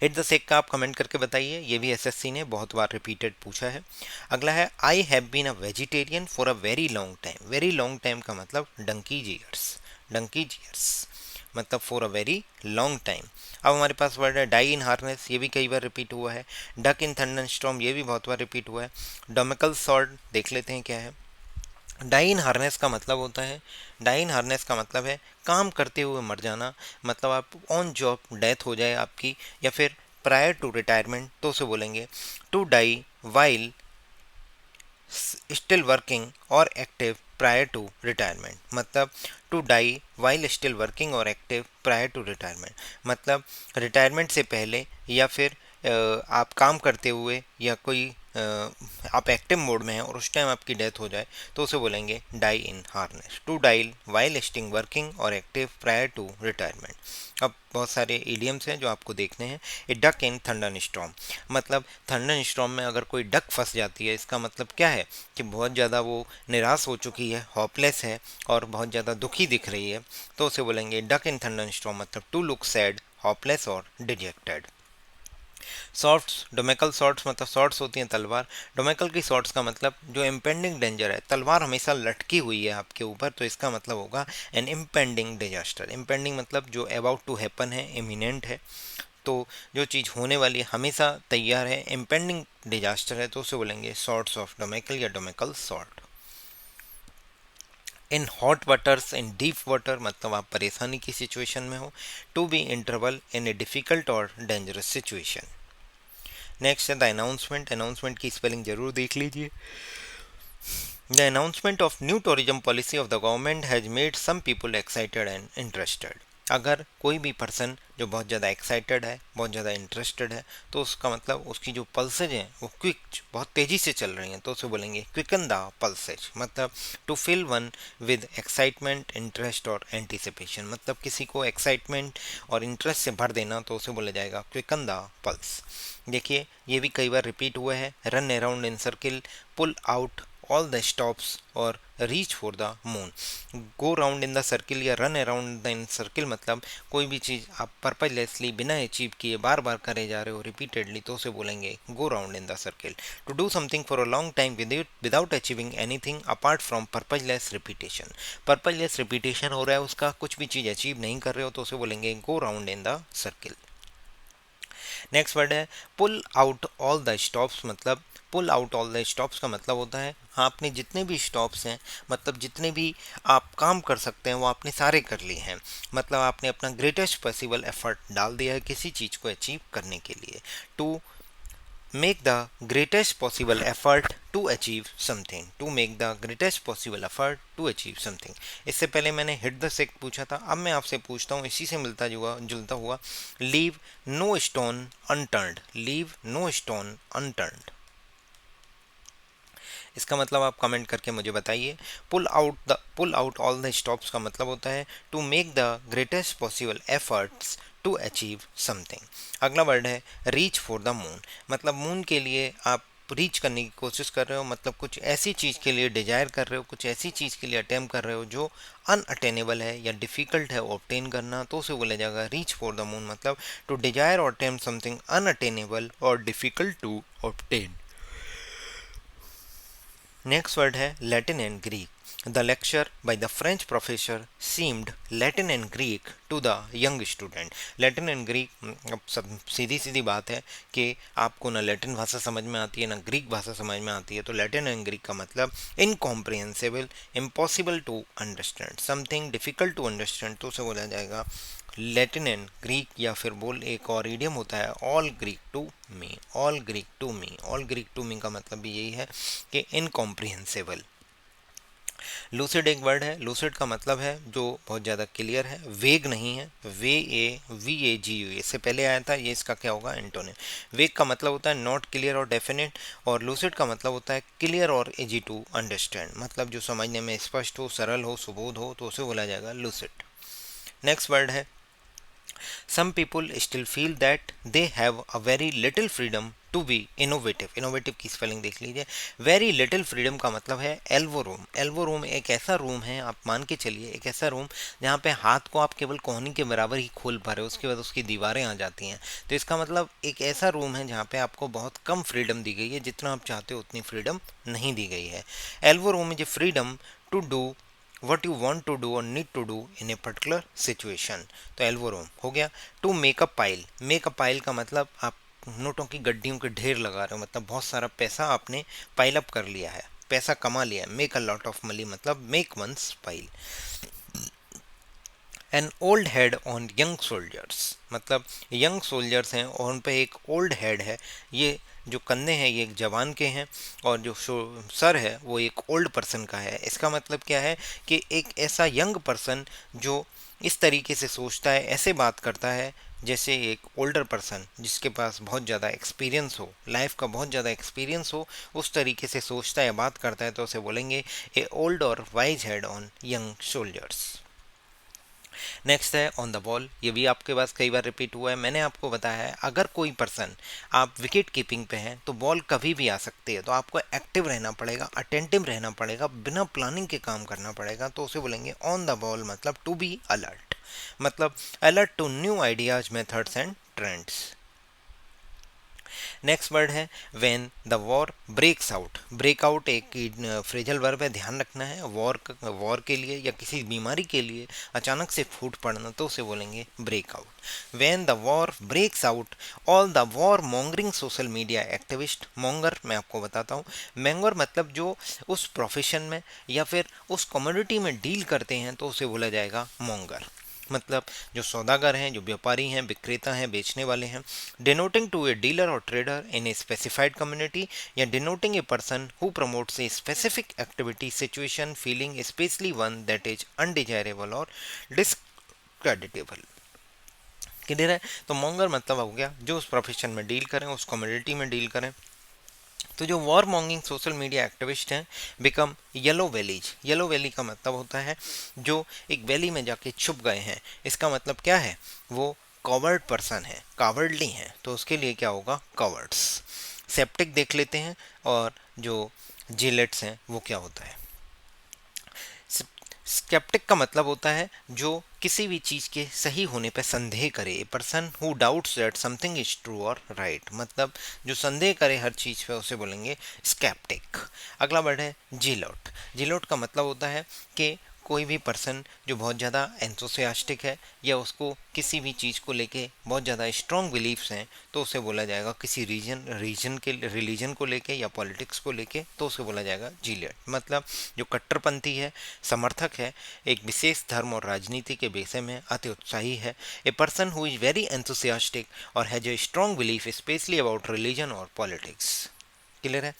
Speaker 1: Hit the sack का आप कमेंट करके बताइए, ये भी एसएससी ने बहुत बार रिपीटेड पूछा है। अगला है I have been a vegetarian for a very long time. Very long time का मतलब डंकी जीयर्स, डंकी जीयर्स मतलब for a very long time. अब हमारे पास वर्ड है डाई इन हार्नेस, ये भी कई बार रिपीट हुआ है। डक इन थंडर स्टॉर्म, ये भी बहुत बार रिपीट हुआ है। डोमिकल सॉर्ड देख लेते हैं क्या है। डाइन हार्नेस का मतलब होता है, डाइन हार्नेस का मतलब है काम करते हुए मर जाना, मतलब आप ऑन जॉब डेथ हो जाए आपकी, या फिर प्रायर टू रिटायरमेंट, तो उसे बोलेंगे to die while still working और एक्टिव प्रायर टू रिटायरमेंट, मतलब to die while still working और एक्टिव प्रायर टू रिटायरमेंट, मतलब रिटायरमेंट से पहले या फिर आप काम करते हुए या कोई आप एक्टिव मोड में हैं और उस टाइम आपकी डेथ हो जाए तो उसे बोलेंगे die in harness, to die while still working और एक्टिव प्रायर टू रिटायरमेंट। अब बहुत सारे इडियम्स हैं जो आपको देखने हैं। A duck in thunder storm, मतलब थंडर स्टॉर्म में अगर कोई डक फंस जाती है, इसका मतलब क्या है कि बहुत ज़्यादा वो निराश हो चुकी है, होपलेस है और बहुत ज़्यादा दुखी दिख रही है, तो उसे बोलेंगे डक इन थंडर स्टॉर्म, मतलब टू लुक सैड, होपलेस और डिजेक्टेड। शॉर्ट्स, डोमेकल शॉर्ट्स, मतलब शॉर्ट्स होती हैं तलवार। डोमेकल की शॉर्ट्स का मतलब जो इम्पेंडिंग डेंजर है, तलवार हमेशा लटकी हुई है आपके ऊपर, तो इसका मतलब होगा एन इम्पेंडिंग डिजास्टर। इम्पेंडिंग मतलब जो अबाउट टू हैपन है, इमिनेंट है, तो जो चीज़ होने वाली है हमेशा तैयार है। इम्पेंडिंग डिजास्टर है तो उसे बोलेंगे शॉर्ट्स ऑफ डोमेकल या डोमेकल short. In hot waters, in deep water, मतलब आप परेशानी की सिचुएशन में हो। To be in trouble in a difficult और डेंजरस सिचुएशन। नेक्स्ट है द अनाउंसमेंट। अनाउंसमेंट की स्पेलिंग जरूर देख लीजिए। The announcement of new tourism policy of the government has made some people excited and interested. अगर कोई भी पर्सन जो बहुत ज़्यादा एक्साइटेड है, बहुत ज़्यादा इंटरेस्टेड है, तो उसका मतलब उसकी जो पल्सेज हैं वो क्विक, बहुत तेज़ी से चल रही हैं, तो उसे बोलेंगे क्विकन द पल्सेज, मतलब to fill one with excitement, interest और एंटिसिपेशन, मतलब किसी को एक्साइटमेंट और इंटरेस्ट से भर देना, तो उसे बोला जाएगा क्विकन द पल्स। देखिए ये भी कई बार रिपीट हुआ है। Run around in circle, pull out all the stops और reach for the moon. Go round in the circle या run around the in circle, मतलब कोई भी चीज़ आप पर्पजलेसली बिना अचीव किए बार बार करे जा रहे हो रिपीटेडली, तो उसे बोलेंगे go round in the circle. To do something for a long time without achieving anything apart from purposeless repetition. Purposeless repetition हो रहा है उसका, कुछ भी चीज़ अचीव नहीं कर रहे हो, तो उसे बोलेंगे go round in the circle. Next word है pull out all the stops, मतलब pull out all the stops का मतलब होता है आपने जितने भी स्टॉप्स हैं, मतलब जितने भी आप काम कर सकते हैं वो आपने सारे कर लिए हैं, मतलब आपने अपना ग्रेटेस्ट पॉसिबल एफर्ट डाल दिया है किसी चीज़ को अचीव करने के लिए। To make the greatest possible effort to achieve something, to make the greatest possible effort to achieve something. इससे पहले मैंने हिट द सेक पूछा था, अब मैं आपसे पूछता हूँ इसी से मिलता जुलता हुआ, leave no stone unturned, leave no stone unturned, इसका मतलब आप कमेंट करके मुझे बताइए। Pull out all the stops का मतलब होता है to make the greatest possible efforts to achieve something. अगला वर्ड है रीच फॉर द मून, मतलब मून के लिए आप रीच करने की कोशिश कर रहे हो, मतलब कुछ ऐसी चीज़ के लिए डिजायर कर रहे हो, कुछ ऐसी चीज़ के लिए अटेम्प्ट कर रहे हो जो अनअटेनेबल है या डिफ़िकल्ट है ऑब्टेन करना, तो उसे बोला जाएगा रीच फॉर द मून, मतलब टू डिजायर और अटेम्प्ट समथिंग अनअटेनेबल और difficult to obtain. Next word है Latin and Greek. The lecture by the French professor seemed Latin and Greek to the young student. Latin and Greek, अब सब सीधी सीधी बात है कि आपको ना लैटिन भाषा समझ में आती है ना ग्रीक भाषा समझ में आती है, तो लैटिन एंड ग्रीक का मतलब incomprehensible, impossible to understand, something difficult to understand, तो उसे बोला जाएगा लैटिन एंड ग्रीक। या फिर बोल एक और इडियम होता है all Greek to me, all Greek to me. All Greek to me का मतलब भी यही है कि इनकॉम्प्रिहेंसिबल। लूसिड एक वर्ड है, लूसिड का मतलब है जो बहुत ज़्यादा क्लियर है, वेग नहीं है, VAGU इससे पहले आया था, ये इसका क्या होगा एंटोनिम। वेग का मतलब होता है नॉट क्लियर और डेफिनेट, और लूसिड का मतलब होता है क्लियर और इजी टू अंडरस्टैंड, मतलब जो समझने में स्पष्ट हो, सरल हो, सुबोध हो, तो उसे बोला जाएगा लूसिड। नेक्स्ट वर्ड है some people still feel that they have a very little freedom to be innovative। Innovative की स्पेलिंग देख लीजिए। वेरी लिटिल फ्रीडम का मतलब है एल्वो रूम। एल्वो रूम एक ऐसा रूम है, आप मान के चलिए एक ऐसा रूम जहाँ पे हाथ को आप केवल कोहनी के बराबर ही खोल पा रहे हो, उसके बाद उसकी दीवारें आ जाती हैं, तो इसका मतलब एक ऐसा रूम है जहाँ पे आपको बहुत कम फ्रीडम दी गई है, जितना आप चाहते हो उतनी फ्रीडम नहीं दी गई है। Elbow room is a freedom to do what you want to do और need to do in a particular situation, तो एल्वो रूम हो गया। To make a pile, make a pile का मतलब आप नोटों की गड्डियों के ढेर लगा रहे हो, मतलब बहुत सारा पैसा आपने पाइल अप कर लिया है, पैसा कमा लिया है। Make a lot of money मतलब make one's pile. An old head on young soldiers, मतलब यंग सोल्जर्स हैं और उन पे एक ओल्ड हेड है। ये जो कंधे हैं ये एक जवान के हैं और जो सर है वो एक ओल्ड पर्सन का है। इसका मतलब क्या है कि एक ऐसा यंग पर्सन जो इस तरीके से सोचता है, ऐसे बात करता है जैसे एक ओल्डर पर्सन जिसके पास बहुत ज़्यादा एक्सपीरियंस हो, लाइफ का बहुत ज़्यादा एक्सपीरियंस हो, उस तरीके से सोचता है, बात करता है, तो उसे बोलेंगे ए ओल्ड और wise head on young soldiers. Next है ऑन द बॉल। ये भी आपके पास कई बार रिपीट हुआ है। मैंने आपको बताया है अगर कोई पर्सन, आप विकेट कीपिंग पे हैं तो बॉल कभी भी आ सकती है, तो आपको एक्टिव रहना पड़ेगा, अटेंटिव रहना पड़ेगा, बिना प्लानिंग के काम करना पड़ेगा, तो उसे बोलेंगे ऑन द बॉल, मतलब टू बी अलर्ट, मतलब alert to new ideas, methods and trends. Next word है when the war breaks out. Break out एक फ्रेजल वर्ब है, ध्यान रखना है। वॉर के लिए या किसी बीमारी के लिए अचानक से फूट पड़ना, तो उसे बोलेंगे breakout. When the war breaks out all the war mongering social media activist. Monger मैं आपको बताता हूँ, मैंगर मतलब जो उस प्रोफेशन में या फिर उस कम्युनिटी में डील करते हैं, तो उसे बोला जाएगा मॉन्गर, मतलब जो सौदागर हैं, जो व्यापारी हैं, विक्रेता हैं, बेचने वाले हैं। डिनोटिंग टू ए डीलर और trader in a specified community, या denoting a person who promotes a specific activity, situation, feeling, especially one that is undesirable और डिस्क्रेडिटेबल। क्लियर है? तो मॉन्गर मतलब हो गया जो उस प्रोफेशन में डील करें, उस कम्युनिटी में डील करें। तो जो war mongering social media activist हैं become yellow valleys. Yellow valley का मतलब होता है जो एक वैली में जाके छुप गए हैं। इसका मतलब क्या है? वो कवर्ड पर्सन है, कावर्डली हैं, तो उसके लिए क्या होगा? कवर्ड्स। सेप्टिक देख लेते हैं, और जो जिलेट्स हैं वो क्या होता है? स्केप्टिक का मतलब होता है जो किसी भी चीज़ के सही होने पर संदेह करे। ए person who doubts that something is true और राइट, मतलब जो संदेह करे हर चीज़ पे, उसे बोलेंगे स्केप्टिक। अगला वर्ड है जिलोट। जिलोट का मतलब होता है कि कोई भी पर्सन जो बहुत ज़्यादा एंथुसियास्टिक है या उसको किसी भी चीज़ को लेके बहुत ज़्यादा स्ट्रॉन्ग बिलीफ्स हैं, तो उसे बोला जाएगा किसी रिलीजन को लेके या पॉलिटिक्स को लेके, तो उसे बोला जाएगा जिलेट। मतलब जो कट्टरपंथी है, समर्थक है, एक विशेष धर्म और राजनीति के विषय में अति उत्साही है। A person who is very enthusiastic और has a strong belief especially about religion और पॉलिटिक्स। क्लियर है?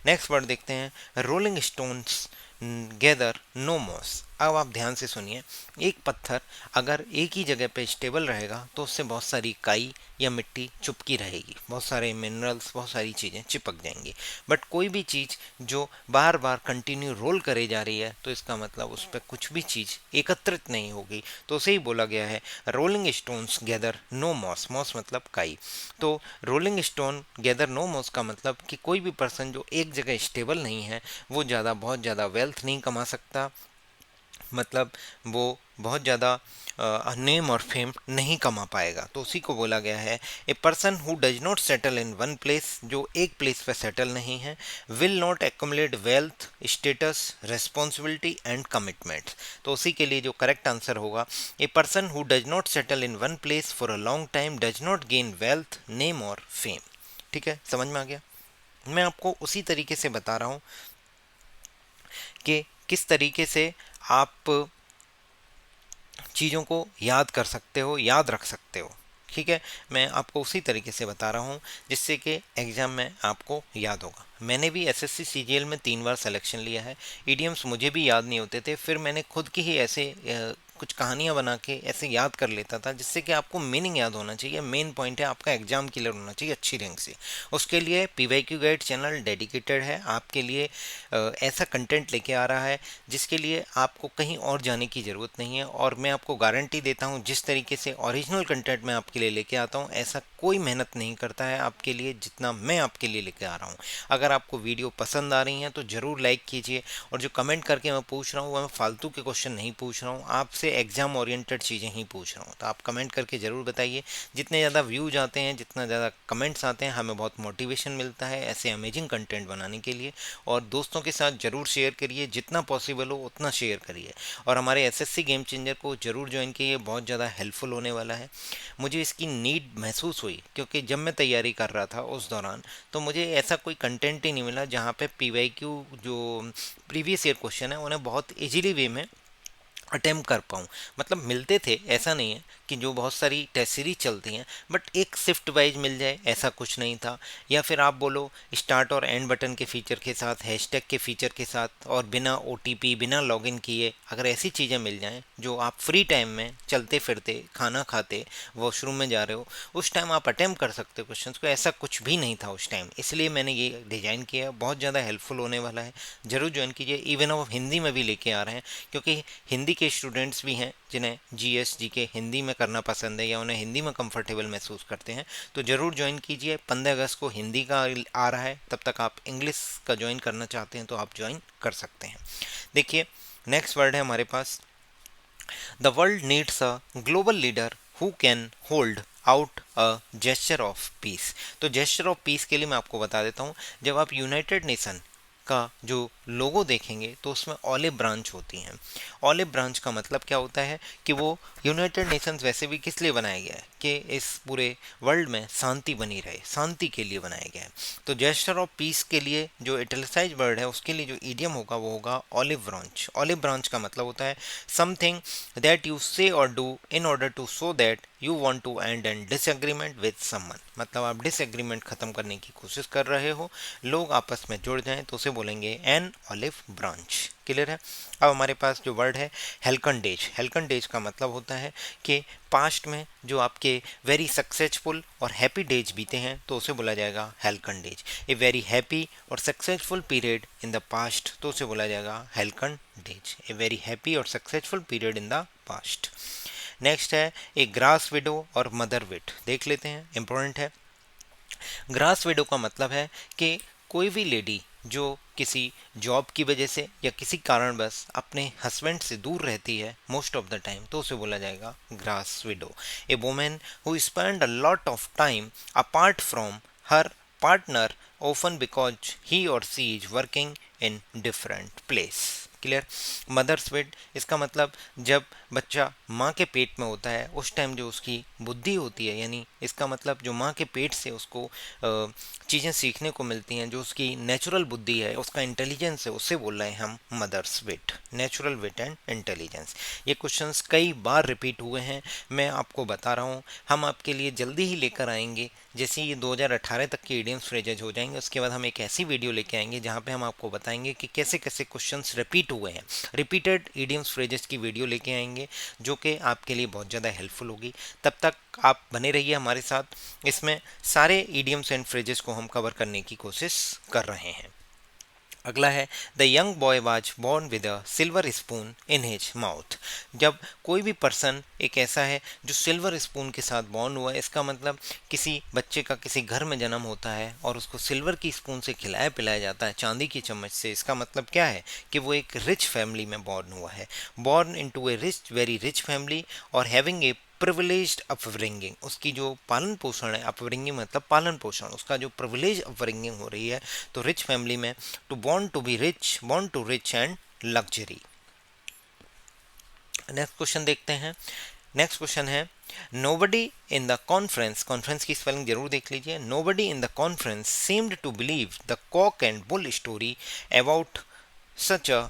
Speaker 1: नेक्स्ट वर्ड देखते हैं rolling stones gather no moss. अब आप ध्यान से सुनिए, एक पत्थर अगर एक ही जगह पे स्टेबल रहेगा तो उससे बहुत सारी काई या मिट्टी चिपकी रहेगी, बहुत सारे मिनरल्स, बहुत सारी चीज़ें चिपक जाएंगी। बट कोई भी चीज़ जो बार बार कंटिन्यू रोल करे जा रही है, तो इसका मतलब उस पर कुछ भी चीज़ एकत्रित नहीं होगी, तो उसे ही बोला गया है rolling stones gather no moss. Moss मतलब काई। तो rolling stone gather no moss का मतलब कि कोई भी पर्सन जो एक जगह स्टेबल नहीं है, वो बहुत ज़्यादा वेल्थ नहीं कमा सकता, मतलब वो बहुत ज़्यादा नेम और फेम नहीं कमा पाएगा, तो उसी को बोला गया है a person who does not settle in one place. जो एक प्लेस पे सेटल नहीं है, will not accumulate wealth, status, responsibility and commitment. तो उसी के लिए जो करेक्ट आंसर होगा, ए person who does not settle in one place for a long time does not gain wealth, name और फेम। ठीक है, समझ में आ गया? मैं आपको उसी तरीके से बता रहा हूँ कि किस तरीके से आप चीज़ों को याद कर सकते हो, याद रख सकते हो। ठीक है, मैं आपको उसी तरीके से बता रहा हूँ जिससे कि एग्ज़ाम में आपको याद होगा। मैंने भी एसएससी सीजीएल में 3 बार सिलेक्शन लिया है। ईडीएम्स मुझे भी याद नहीं होते थे, फिर मैंने खुद की ही ऐसे कुछ कहानियाँ बना के ऐसे याद कर लेता था, जिससे कि आपको मीनिंग याद होना चाहिए। मेन पॉइंट है आपका एग्जाम क्लियर होना चाहिए अच्छी रैंक से। उसके लिए पीवाईक्यू गाइड चैनल डेडिकेटेड है आपके लिए, ऐसा कंटेंट लेके आ रहा है जिसके लिए आपको कहीं और जाने की ज़रूरत नहीं है। और मैं आपको गारंटी देता हूँ जिस तरीके से ओरिजिनल कंटेंट मैं आपके लिए लेके आता हूँ, ऐसा कोई मेहनत नहीं करता है आपके लिए जितना मैं आपके लिए लेके आ रहा हूँ। अगर आपको वीडियो पसंद आ रही हैं तो ज़रूर लाइक कीजिए, और जो कमेंट करके मैं पूछ रहा हूँ, मैं फालतू के क्वेश्चन नहीं पूछ रहा हूँ, आपसे एग्जाम ओरिएंटेड चीज़ें ही पूछ रहा हूँ। तो आप कमेंट करके ज़रूर बताइए। जितने ज़्यादा व्यूज आते हैं, जितना ज़्यादा कमेंट्स आते हैं, हमें बहुत मोटिवेशन मिलता है ऐसे अमेजिंग कंटेंट बनाने के लिए। और दोस्तों के साथ ज़रूर शेयर करिए, जितना पॉसिबल हो उतना शेयर करिए। और हमारे एसएससी गेम चेंजर को ज़रूर ज्वाइन कीजिए, बहुत ज़्यादा हेल्पफुल होने वाला है। मुझे इसकी नीड महसूस हुई क्योंकि जब मैं तैयारी कर रहा था उस दौरान, तो मुझे ऐसा कोई कंटेंट ही नहीं मिला जहाँ पे पीवाईक्यू जो प्रीवियस ईयर क्वेश्चन है उन्हें बहुत इजीली वे में अटेम्प्ट कर पाऊँ। मतलब मिलते थे, ऐसा नहीं है कि जो बहुत सारी टेस्ट सीरीज चलती हैं बट एक शिफ्ट वाइज मिल जाए, ऐसा कुछ नहीं था। या फिर आप बोलो स्टार्ट और एंड बटन के फीचर के साथ, हैशटैग के फीचर के साथ, और बिना ओटीपी बिना लॉगिन किए अगर ऐसी चीज़ें मिल जाएं जो आप फ्री टाइम में चलते फिरते, खाना खाते, वॉशरूम में जा रहे हो, उस टाइम आप अटेम्प्ट कर सकते हो क्वेश्चंस को, ऐसा कुछ भी नहीं था उस टाइम। इसलिए मैंने ये डिज़ाइन किया, बहुत ज़्यादा हेल्पफुल होने वाला है। ज़रूर ज्वाइन कीजिए। इवन हम हिंदी में भी लेके आ रहे हैं, क्योंकि हिंदी के स्टूडेंट्स भी हैं जिन्हें जीएस जीके हिंदी में करना पसंद है या उन्हें हिंदी में कंफर्टेबल महसूस करते हैं, तो ज़रूर ज्वाइन कीजिए। 15 अगस्त को हिंदी का आ रहा है, तब तक आप इंग्लिश का ज्वाइन करना चाहते हैं तो आप ज्वाइन कर सकते हैं। देखिए, नेक्स्ट वर्ड है हमारे पास, the world needs a global leader who can hold out a gesture of peace. तो जेस्चर ऑफ पीस के लिए मैं आपको बता देता हूँ, जब आप यूनाइटेड नेशन का जो लोगो देखेंगे तो उसमें ऑलिव ब्रांच होती हैं। ऑलिव ब्रांच का मतलब क्या होता है कि वो यूनाइटेड नेशंस वैसे भी किस लिए बनाया गया है कि इस पूरे वर्ल्ड में शांति बनी रहे, शांति के लिए बनाया गया है। तो जेस्चर ऑफ पीस के लिए जो इटैलिसाइज्ड वर्ड है उसके लिए जो इडियम होगा वो होगा ऑलिव ब्रांच। ऑलिव ब्रांच का मतलब होता है समथिंग दैट यू से और do in order to show that you want to end an disagreement with someone. मतलब आप डिसएग्रीमेंट खत्म करने की कोशिश कर रहे हो, लोग आपस में जुड़ जाएं तो उसे बोलेंगे एन ऑलिव ब्रांच। क्लियर है। अब हमारे पास जो वर्ड है हेल्कन डेज। हेल्कन डेज का मतलब होता है कि पास्ट में जो आपके वेरी सक्सेसफुल और हैप्पी डेज बीते हैं तो उसे बोला जाएगा हेल्कन डेज। ए वेरी हैप्पी और successful period in the past तो उसे बोला जाएगा हेल्कन डेज। ए वेरी हैप्पी और successful period in the past. Next है ए ग्रास विडो और मदर विट। देख लेते हैं, इंपॉर्टेंट है। ग्रास विडो का मतलब है कि कोई भी लेडी जो किसी जॉब की वजह से या किसी कारणवश अपने हस्बैंड से दूर रहती है मोस्ट ऑफ द टाइम तो उसे बोला जाएगा grass window. A women who spend a lot of time apart from her partner often because he or she is working in different place। Clear. Mother's wit, इसका मतलब जब बच्चा माँ के पेट में होता है उस टाइम जो उसकी बुद्धि होती है, यानी इसका मतलब जो माँ के पेट से उसको चीज़ें सीखने को मिलती हैं, जो उसकी नेचुरल बुद्धि है, उसका इंटेलिजेंस है, उससे बोल रहे हैं हम mother's wit, natural wit and intelligence. ये क्वेश्चंस कई बार रिपीट हुए हैं, मैं आपको बता रहा हूँ, हम आपके लिए जल्दी ही लेकर आएंगे। जैसे ये 2018 तक के इडियम्स फ्रेजेज हो जाएंगे, उसके बाद हम एक ऐसी वीडियो लेके आएंगे जहाँ पे हम आपको बताएंगे कि कैसे कैसे क्वेश्चंस रिपीट हुए हैं। रिपीटेड इडियम्स फ्रेजेस की वीडियो लेके आएंगे जो कि आपके लिए बहुत ज़्यादा हेल्पफुल होगी। तब तक आप बने रहिए हमारे साथ, इसमें सारे इडियम्स एंड फ्रेजेस को हम कवर करने की कोशिश कर रहे हैं। अगला है the young boy was born with a silver spoon in his mouth. जब कोई भी पर्सन एक ऐसा है जो सिल्वर स्पून के साथ बॉर्न हुआ है, इसका मतलब किसी बच्चे का किसी घर में जन्म होता है और उसको सिल्वर की स्पून से खिलाया पिलाया जाता है, चांदी की चम्मच से। इसका मतलब क्या है कि वो एक रिच फैमिली में बॉर्न हुआ है, बॉर्न इनटू ए रिच, वेरी रिच फैमिली, और हैविंग ए प्रिविलेज्ड अपब्रिंगिंग। उसकी जो पालन पोषण है, अपब्रिंगिंग मतलब पालन पोषण, उसका जो प्रिविलेज अपब्रिंगिंग हो रही है तो रिच फैमिली में। To born to be rich, born to rich and luxury. Next question देखते हैं। नेक्स्ट क्वेश्चन है nobody in the conference, conference की स्पेलिंग जरूर देख लीजिए, nobody in the conference seemed to believe the cock and bull story about such a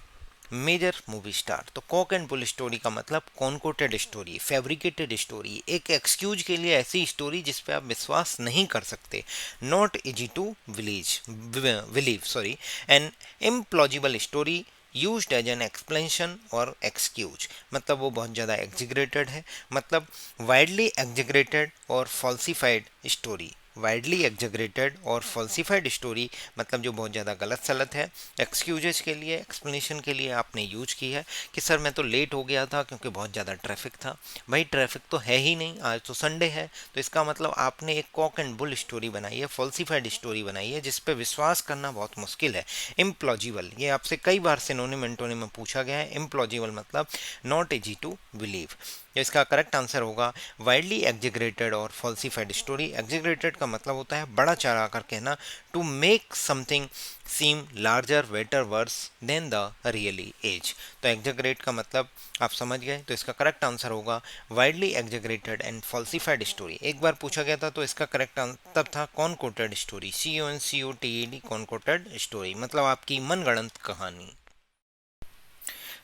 Speaker 1: major movie star. तो cock and bull story का मतलब कॉन्कोटेड स्टोरी, फैब्रिकेटेड स्टोरी, एक excuse के लिए ऐसी स्टोरी जिस पे आप विश्वास नहीं कर सकते। Not easy to believe sorry, an implausible story used as an explanation और एक्सक्यूज। मतलब वो बहुत ज़्यादा एग्जिग्रेटेड है, मतलब वाइडली एग्जिग्रेटेड और फॉल्सिफाइड स्टोरी। वाइडली एग्जग्रेटेड और फॉल्सिफाइड स्टोरी मतलब जो बहुत ज़्यादा गलत सलत है। एक्सक्यूजेस के लिए, एक्सप्लेनेशन के लिए आपने यूज की है कि सर मैं तो लेट हो गया था क्योंकि बहुत ज़्यादा ट्रैफिक था। भाई ट्रैफिक तो है ही नहीं, आज तो संडे है, तो इसका मतलब आपने एक कॉक एंड बुल स्टोरी बनाई है, फॉल्सिफाइड स्टोरी बनाई है जिस पे विश्वास करना बहुत मुश्किल है। इम्प्लॉजिबल, ये आपसे कई बार सिनोनिम एंटोनिम में पूछा गया है। इम्प्लॉजिबल मतलब नॉट इजी टू बिलीव। इसका करेक्ट आंसर होगा वाइडली एग्जिग्रेटेड और फॉल्सिफाइड स्टोरी। एग्जिग्रेटेड का मतलब होता है बड़ा चढ़ा कर कहना, to make something seem larger, better, worse than the really as. तो एग्जिग्रेट का मतलब आप समझ गए, तो इसका करेक्ट आंसर होगा widely exaggerated and falsified story. एक बार पूछा गया था तो इसका करेक्ट तब था concocted story, CONCOTED, concocted story मतलब आपकी मनगढ़ंत कहानी।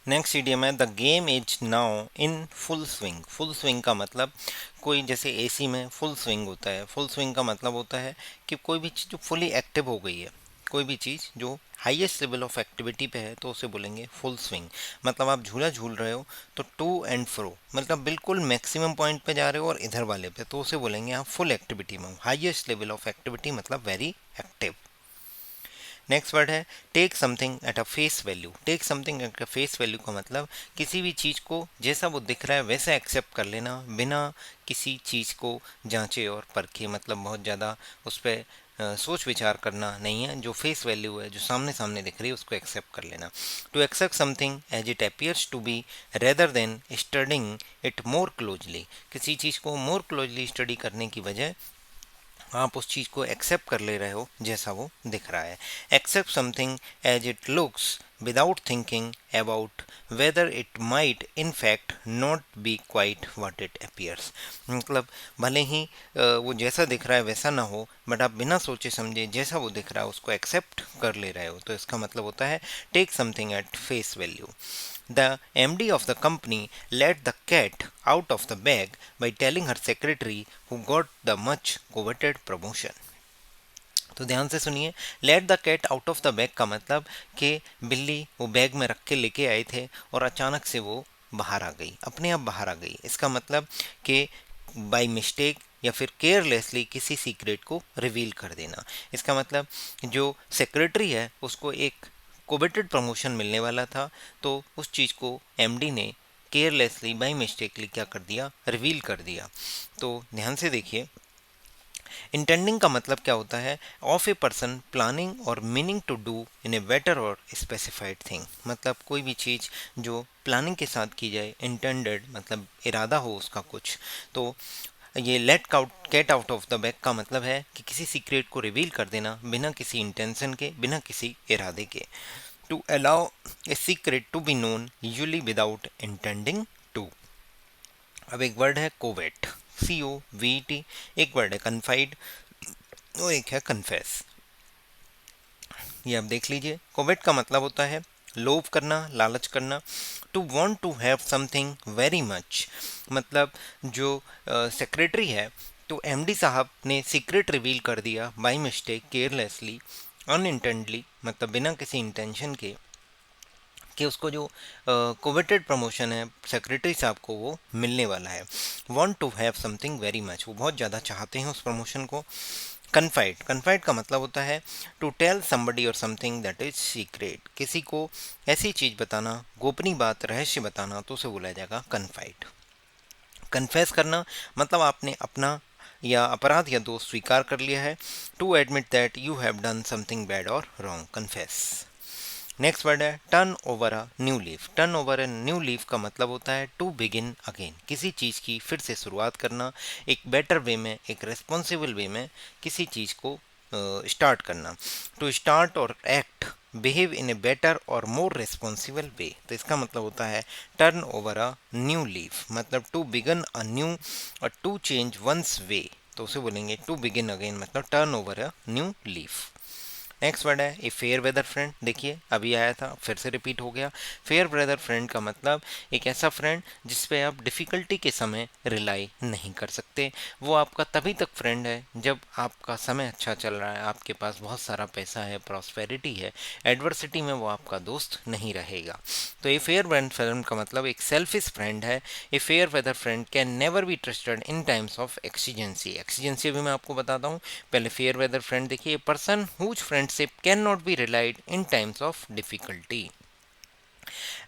Speaker 1: नेक्स्ट इडियम है the game is now in full swing. Full swing का मतलब कोई जैसे एसी में फुल स्विंग होता है, फुल स्विंग का मतलब होता है कि कोई भी चीज़ जो फुली एक्टिव हो गई है, कोई भी चीज़ जो हाईएस्ट लेवल ऑफ एक्टिविटी पे है तो उसे बोलेंगे फुल स्विंग। मतलब आप झूला झूल रहे हो तो टू एंड फ्रो, मतलब बिल्कुल मैक्सिमम पॉइंट पे जा रहे हो और इधर वाले पे, तो उसे बोलेंगे आप फुल एक्टिविटी में हो। हाईएस्ट लेवल ऑफ एक्टिविटी मतलब वेरी एक्टिव। नेक्स्ट वर्ड है take something at a face value. Take something at a face value का मतलब किसी भी चीज़ को जैसा वो दिख रहा है वैसा एक्सेप्ट कर लेना बिना किसी चीज़ को जांचे और परखे, मतलब बहुत ज़्यादा उस पर सोच विचार करना नहीं है। जो फेस वैल्यू है, जो सामने सामने दिख रही है, उसको एक्सेप्ट कर लेना। To accept something as it appears to be rather than studying it more closely. किसी चीज़ को मोर क्लोजली स्टडी करने की बजाय आप उस चीज़ को एक्सेप्ट कर ले रहे हो जैसा वो दिख रहा है। Accept something as it looks without thinking about whether it might in fact not be quite what it appears. मतलब भले ही वो जैसा दिख रहा है वैसा ना हो, बट आप बिना सोचे समझे जैसा वो दिख रहा है उसको एक्सेप्ट कर ले रहे हो, तो इसका मतलब होता है take something at face value. The MD of the company let the cat out of the bag by telling her secretary who got the much coveted promotion. तो ध्यान से सुनिए, let the cat out of the bag का मतलब कि बिल्ली वो bag में रख के लेके आए थे और अचानक से वो बाहर आ गई, अपने आप बाहर आ गई। इसका मतलब कि बाय मिस्टेक या फिर केयरलेसली किसी सीक्रेट को रिवील कर देना। इसका मतलब जो सेक्रेटरी है उसको एक कोवेटेड प्रमोशन मिलने वाला था, तो उस चीज़ को एमडी ने केयरलेसली बाय मिस्टेकली क्या कर दिया, रिवील कर दिया। तो ध्यान से देखिए, इंटेंडिंग का मतलब क्या होता है, of a person planning or meaning to do in a better or specified thing. मतलब कोई भी चीज़ जो प्लानिंग के साथ की जाए, इंटेंडेड मतलब इरादा हो उसका कुछ। तो ये let cat out of the bag का मतलब है कि किसी सीक्रेट को रिवील कर देना बिना किसी इंटेंशन के, बिना किसी इरादे के। To allow a secret to be known usually without intending to. अब एक वर्ड है कोवेट, COVET। एक वर्ड है कन्फाइड और एक है कन्फेस। ये आप देख लीजिए, कोवेट का मतलब होता है लोभ करना, लालच करना। To want to have something very much, मतलब जो सेक्रेटरी है तो एमडी साहब ने सीक्रेट रिवील कर दिया बाय मिस्टेक, केयरलेसली, अनइंटेंडली, मतलब बिना किसी इंटेंशन के, कि उसको जो कोवेटेड प्रमोशन है सेक्रेटरी साहब को वो मिलने वाला है। Want to have something very much, वो बहुत ज़्यादा चाहते हैं उस प्रमोशन को। कन्फाइड, कन्फाइड का मतलब होता है टू टेल समबडी और समथिंग दैट इज सीक्रेट। किसी को ऐसी चीज़ बताना, गोपनीय बात, रहस्य बताना, तो उसे बोला जाएगा कन्फाइड। कन्फेस करना मतलब आपने अपना या अपराध या दोष स्वीकार कर लिया है। To admit that you have done something bad or wrong, confess. Next word है turn over a new leaf. Turn over a new leaf का मतलब होता है टू बिगिन अगेन, किसी चीज़ की फिर से शुरुआत करना, एक बेटर वे में, एक रेस्पॉन्सिबल वे में किसी चीज़ को स्टार्ट करना। टू स्टार्ट और act behave in a better और मोर रेस्पॉन्सिबल वे, तो इसका मतलब होता है turn over a new leaf, मतलब टू बिगन अ न्यू और टू चेंज वंस वे, तो उसे बोलेंगे टू बिगिन अगेन, मतलब turn over a new leaf. Next word है ए फेयर वेदर फ्रेंड। देखिए अभी आया था, फिर से रिपीट हो गया। फेयर वेदर फ्रेंड का मतलब एक ऐसा फ्रेंड जिस पे आप डिफ़िकल्टी के समय रिलाई नहीं कर सकते। वो आपका तभी तक फ्रेंड है जब आपका समय अच्छा चल रहा है, आपके पास बहुत सारा पैसा है, प्रॉस्पेरिटी है। एडवर्सिटी में वो आपका दोस्त नहीं रहेगा। तो ए फेयर वेदर फ्रेंड का मतलब एक सेल्फिश फ्रेंड है। A fair weather friend can never be trusted in times of exigency. Exigency भी मैं आपको बताता हूँ। पहले फेयर वेदर फ्रेंड देखिए, person whose friendship can not be relied in times of difficulty,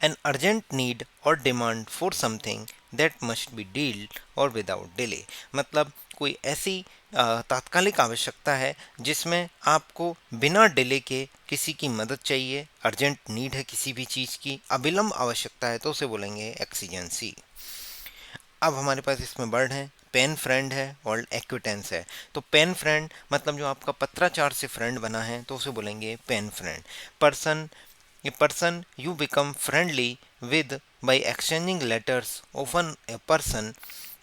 Speaker 1: an urgent need और demand for something that must be dealt और without delay. मतलब कोई ऐसी तात्कालिक आवश्यकता है जिसमें आपको बिना डिले के किसी की मदद चाहिए, अर्जेंट नीड है किसी भी चीज़ की, अविलंब आवश्यकता है, तो उसे बोलेंगे एक्सीजेंसी। अब हमारे पास इसमें वर्ड है पेन फ्रेंड है और एक्विटेंस है। तो पेन फ्रेंड मतलब जो आपका पत्राचार से फ्रेंड बना है, तो उसे बोलेंगे pen friend. Person, a person you become friendly with by exchanging letters, often a person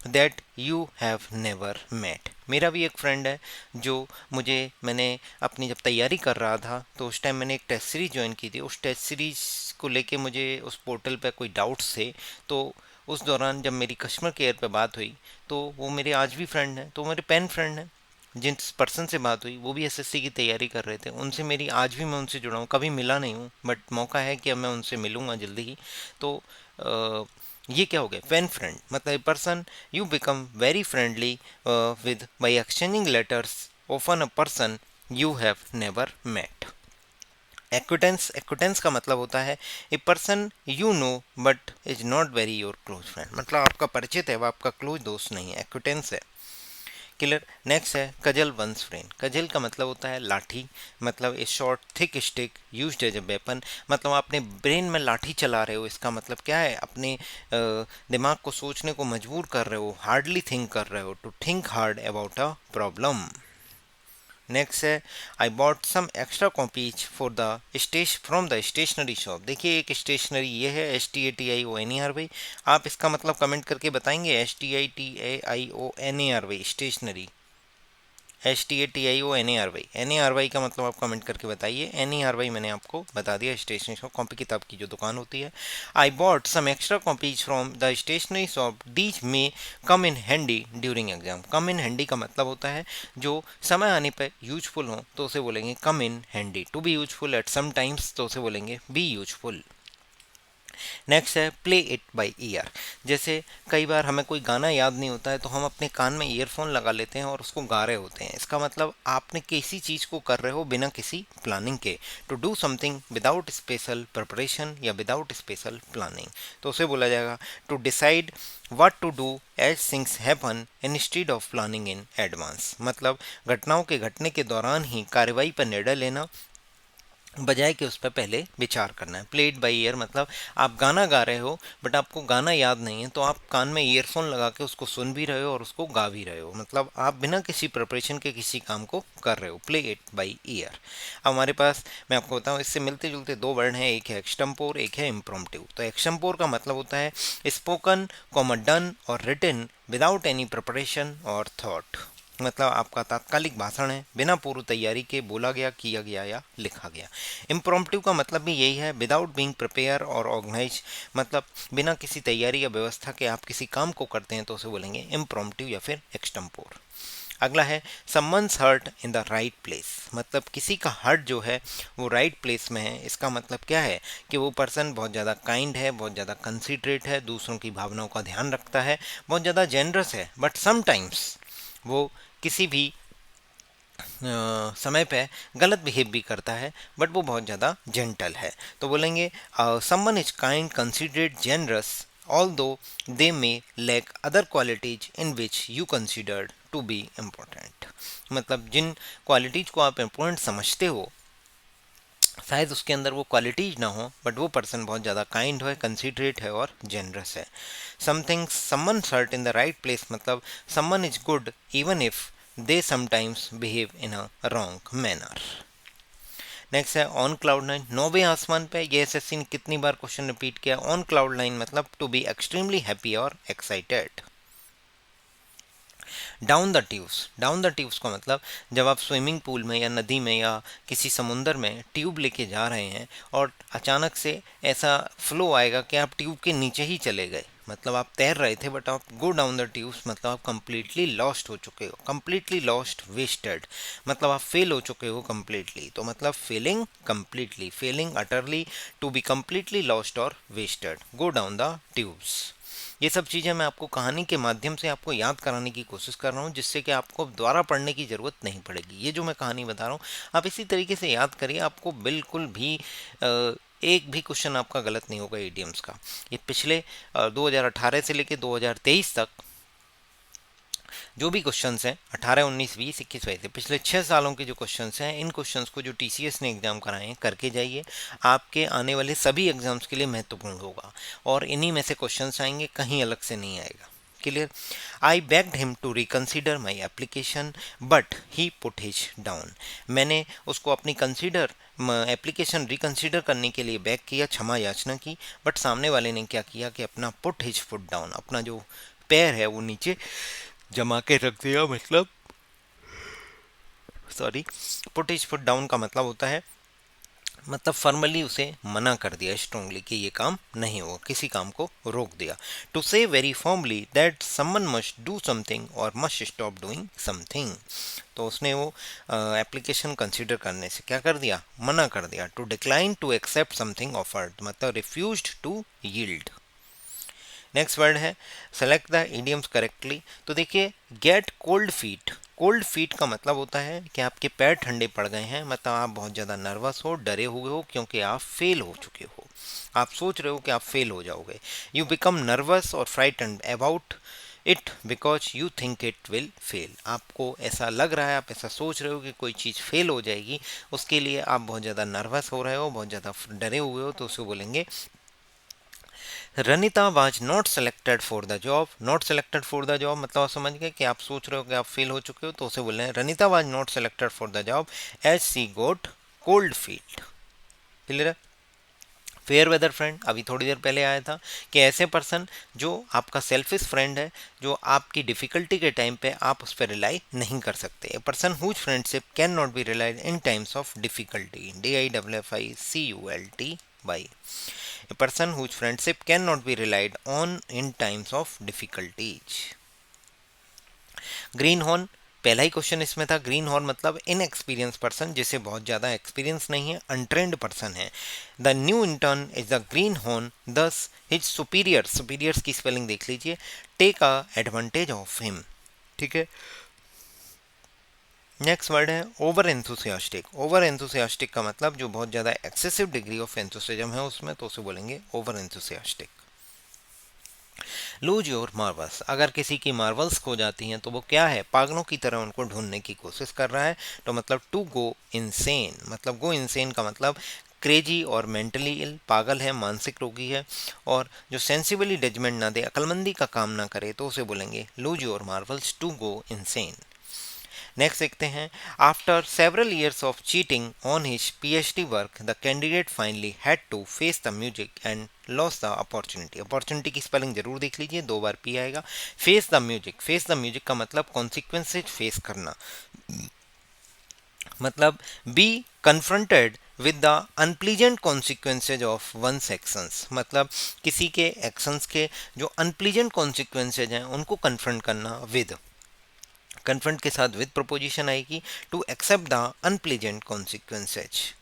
Speaker 1: that you have never met. मेरा भी एक फ्रेंड है जो मैंने अपनी जब तैयारी कर रहा था तो उस टाइम मैंने एक टेस्ट सीरीज ज्वाइन की थी। उस टेस्ट सीरीज को लेके मुझे उस पोर्टल पे कोई डाउट्स थे, तो उस दौरान जब मेरी कस्टमर केयर पे बात हुई, तो वो मेरे आज भी फ्रेंड हैं, तो मेरे पेन फ्रेंड हैं। जिस पर्सन से बात हुई वो भी एसएससी की तैयारी कर रहे थे, उनसे मेरी आज भी मैं उनसे जुड़ा हूँ, कभी मिला नहीं हूँ बट मौका है कि अब मैं उनसे मिलूँगा जल्दी ही। तो ये क्या हो गया, पेन फ्रेंड मतलब a person you become very friendly with by exchanging letters often a person you have never met. Acquaintance, acquaintance का मतलब होता है a person you know but is not very your close friend, मतलब आपका परिचित है वो आपका क्लोज दोस्त नहीं है, एक्विटेंस है। क्लियर। नेक्स्ट है कजल वंस फ्रेंड। कजल का मतलब होता है लाठी, मतलब a short thick stick used as a weapon, मतलब आपने ब्रेन में लाठी चला रहे हो, इसका मतलब क्या है, अपने दिमाग को सोचने को मजबूर कर रहे हो, हार्डली थिंक कर रहे हो, to think hard about a problem. Next है I bought some extra copies for the stash from the stationery shop. देखिए एक स्टेशनरी ये है STATIONER वाई, आप इसका मतलब कमेंट करके बताएंगे, STATIONER Y stationery, STATIONER Y, NARY का मतलब आप कमेंट करके बताइए। NERY मैंने आपको बता दिया, स्टेशनरी शॉप कॉपी किताब की जो दुकान होती है। I bought some extra copies from the stationery shop these may come in handy during exam. Come in handy का मतलब होता है जो समय आने पर यूजफुल हो तो उसे बोलेंगे come in handy. To be useful at some times तो उसे बोलेंगे बी यूजफुल। नेक्स्ट है प्ले इट बाई ईयर। जैसे कई बार हमें कोई गाना याद नहीं होता है तो हम अपने कान में ईयरफोन लगा लेते हैं और उसको गा रहे होते हैं, इसका मतलब आपने किसी चीज़ को कर रहे हो बिना किसी प्लानिंग के। To do something without special preparation या विदाउट स्पेशल प्लानिंग तो उसे बोला जाएगा to decide what to do as things happen instead of planning in advance। मतलब घटनाओं के घटने के दौरान ही कार्रवाई पर निर्णय लेना बजाय कि उस पर पहले विचार करना है। प्लेड बाई ईयर मतलब आप गाना गा रहे हो बट आपको गाना याद नहीं है तो आप कान में ईयरफोन लगा के उसको सुन भी रहे हो और उसको गा भी रहे हो, मतलब आप बिना किसी प्रिपरेशन के किसी काम को कर रहे हो। Play it by year. हमारे पास मैं आपको बताऊं इससे मिलते जुलते दो वर्ड हैं, एक है एक्सटम्पोर, एक है इम्प्रोम्प्टिव। तो एक्सटम्पोर का मतलब होता है स्पोकन कॉमा डन और रिटन विदाउट एनी प्रिपरेशन और थॉट, मतलब आपका तात्कालिक भाषण है, बिना पूर्व तैयारी के बोला गया, किया गया या लिखा गया। इम्प्रॉम्प्टिव का मतलब भी यही है, विदाउट बीइंग प्रिपेयर और ऑर्गेनाइज, मतलब बिना किसी तैयारी या व्यवस्था के आप किसी काम को करते हैं तो उसे बोलेंगे इम्प्रॉम्प्टिव या फिर एक्सटम्पोर। अगला है someone's heart in the right place, मतलब किसी का हर्ट जो है वो राइट प्लेस में है। इसका मतलब क्या है कि वो पर्सन बहुत ज़्यादा काइंड है, बहुत ज़्यादा कंसिडरेट है, दूसरों की भावनाओं का ध्यान रखता है, बहुत ज़्यादा जेनरस है, बट समटाइम्स वो किसी भी समय पे गलत बिहेव भी करता है बट वो बहुत ज़्यादा जेंटल है। तो बोलेंगे someone is kind considerate generous although they may lack other qualities in which you considered to be important, मतलब जिन क्वालिटीज को आप इम्पोर्टेंट समझते हो शायद उसके अंदर वो क्वालिटीज ना हो बट वो पर्सन बहुत ज़्यादा काइंड है, कंसिडरेट है और जेनरस है। Something someone heart in the right place मतलब someone is good even if they sometimes behave in a wrong manner. Next है ऑन क्लाउड नाइन, नौवे आसमान पे। ये एसएससी ने कितनी बार क्वेश्चन रिपीट किया, ऑन क्लाउड नाइन मतलब टू बी एक्सट्रीमली हैप्पी और excited. Down the tubes, down the tubes का मतलब जब आप स्विमिंग पूल में या नदी में या किसी समुंदर में ट्यूब लेके जा रहे हैं और अचानक से ऐसा फ्लो आएगा कि आप ट्यूब के नीचे ही चले गए, मतलब आप तैर रहे थे बट आप गो डाउन द ट्यूब्स मतलब आप कंप्लीटली लॉस्ट हो चुके हो, कंप्लीटली लॉस्ट वेस्टेड मतलब आप फेल हो चुके हो कंप्लीटली, तो मतलब failing completely, failing utterly, to be completely lost और wasted, go down the tubes. ये सब चीज़ें मैं आपको कहानी के माध्यम से आपको याद कराने की कोशिश कर रहा हूँ जिससे कि आपको दोबारा पढ़ने की ज़रूरत नहीं पड़ेगी। ये जो मैं कहानी बता रहा हूँ आप इसी तरीके से याद करिए, आपको बिल्कुल भी एक भी क्वेश्चन आपका गलत नहीं होगा ईडीएम्स का। ये पिछले 2018 से लेकर 2023 तक जो भी क्वेश्चंस हैं 18, 19, 20, 21, 22 पिछले 6 सालों के जो क्वेश्चंस हैं, इन क्वेश्चंस को जो टीसीएस ने एग्जाम कराए हैं करके जाइए, आपके आने वाले सभी एग्जाम्स के लिए महत्वपूर्ण होगा और इन्हीं में से क्वेश्चंस आएंगे, कहीं अलग से नहीं आएगा। Clear. I begged him to reconsider my application but he put his down, मैंने उसको अपनी कंसिडर एप्लीकेशन रिकन्सिडर करने के लिए बैक किया, क्षमा याचना की, बट सामने वाले ने क्या किया कि अपना पुट हिज फुट डाउन, अपना जो पैर है वो नीचे जमा के रख दिया, मतलब sorry, put his foot down का मतलब होता है मतलब फॉर्मली उसे मना कर दिया स्ट्रांगली कि ये काम नहीं होगा, किसी काम को रोक दिया। टू से very formally that someone must do something और मस्ट स्टॉप डूइंग समथिंग। तो उसने वो एप्लीकेशन कंसिडर करने से क्या कर दिया, मना कर दिया। To decline to accept something offered, मतलब refused to yield. Next word है सेलेक्ट द इडियम्स करेक्टली। तो देखिए get cold feet, cold feet का मतलब होता है कि आपके पैर ठंडे पड़ गए हैं, मतलब आप बहुत ज़्यादा नर्वस हो, डरे हुए हो, क्योंकि आप फेल हो चुके हो, आप सोच रहे हो कि आप फेल हो जाओगे। यू बिकम नर्वस और frightened about it because you think it will fail, आपको ऐसा लग रहा है, आप ऐसा सोच रहे हो कि कोई चीज़ फेल हो जाएगी, उसके लिए आप बहुत ज़्यादा नर्वस हो रहे हो, बहुत ज़्यादा डरे हुए हो, तो उसे बोलेंगे Ranita was not selected for the job. Not selected for the job मतलब आप समझ गए कि आप सोच रहे हो कि आप फेल हो चुके हो, तो उसे बोल रहे हैं Ranita was not selected for the job as she got cold field. Clear है। फेयर वेदर फ्रेंड अभी थोड़ी देर पहले आया था कि ऐसे पर्सन जो आपका सेल्फिश फ्रेंड है, जो आपकी डिफिकल्टी के टाइम पे आप उस पर रिलाई नहीं कर सकते। A person whose friendship can not be relied in times of difficulty, DIFFICULTY। A person whose friendship cannot be relied on in times of difficulties. Green horn, पहला ही क्वेश्चन इसमें था। ग्रीन हॉर्न मतलब inexperience person, जिसे बहुत ज़्यादा experience नहीं है, अनट्रेंड पर्सन है। The new intern is the green horn, thus his superiors, superiors की स्पेलिंग देख लीजिए, take a advantage of him. ठीक है। नेक्स्ट वर्ड है ओवर एंथुसियास्टिक। ओवर एंथुसियास्टिक का मतलब जो बहुत ज़्यादा एक्सेसिव डिग्री ऑफ एंथुसिज्म है उसमें, तो उसे बोलेंगे over enthusiastic. Loose your Marvels, अगर किसी की मार्वल्स खो जाती हैं तो वो क्या है, पागलों की तरह उनको ढूंढने की कोशिश कर रहा है। तो मतलब टू गो इनसेन, मतलब गो इनसेन का मतलब क्रेजी और मेंटली इल, पागल है, मानसिक रोगी है, और जो सेंसिबली जजमेंट ना दे, अक्लमंदी का काम ना करे, तो उसे बोलेंगे lose your marbles to go insane. Next देखते हैं after several years of cheating on his PhD work the candidate finally had to face the music and lost the opportunity. Opportunity की स्पेलिंग जरूर देख लीजिए, दो बार पी आएगा। Face the music, face the music का मतलब कॉन्सिक्वेंसेज फेस करना, मतलब be confronted with the unpleasant consequences of one's actions, मतलब किसी के एक्शंस के जो अनप्लीजेंट कॉन्सिक्वेंसेज हैं उनको कन्फ्रंट करना विद, कन्फ्रंट के साथ विद प्रपोजिशन आएगी, to accept the unpleasant consequences.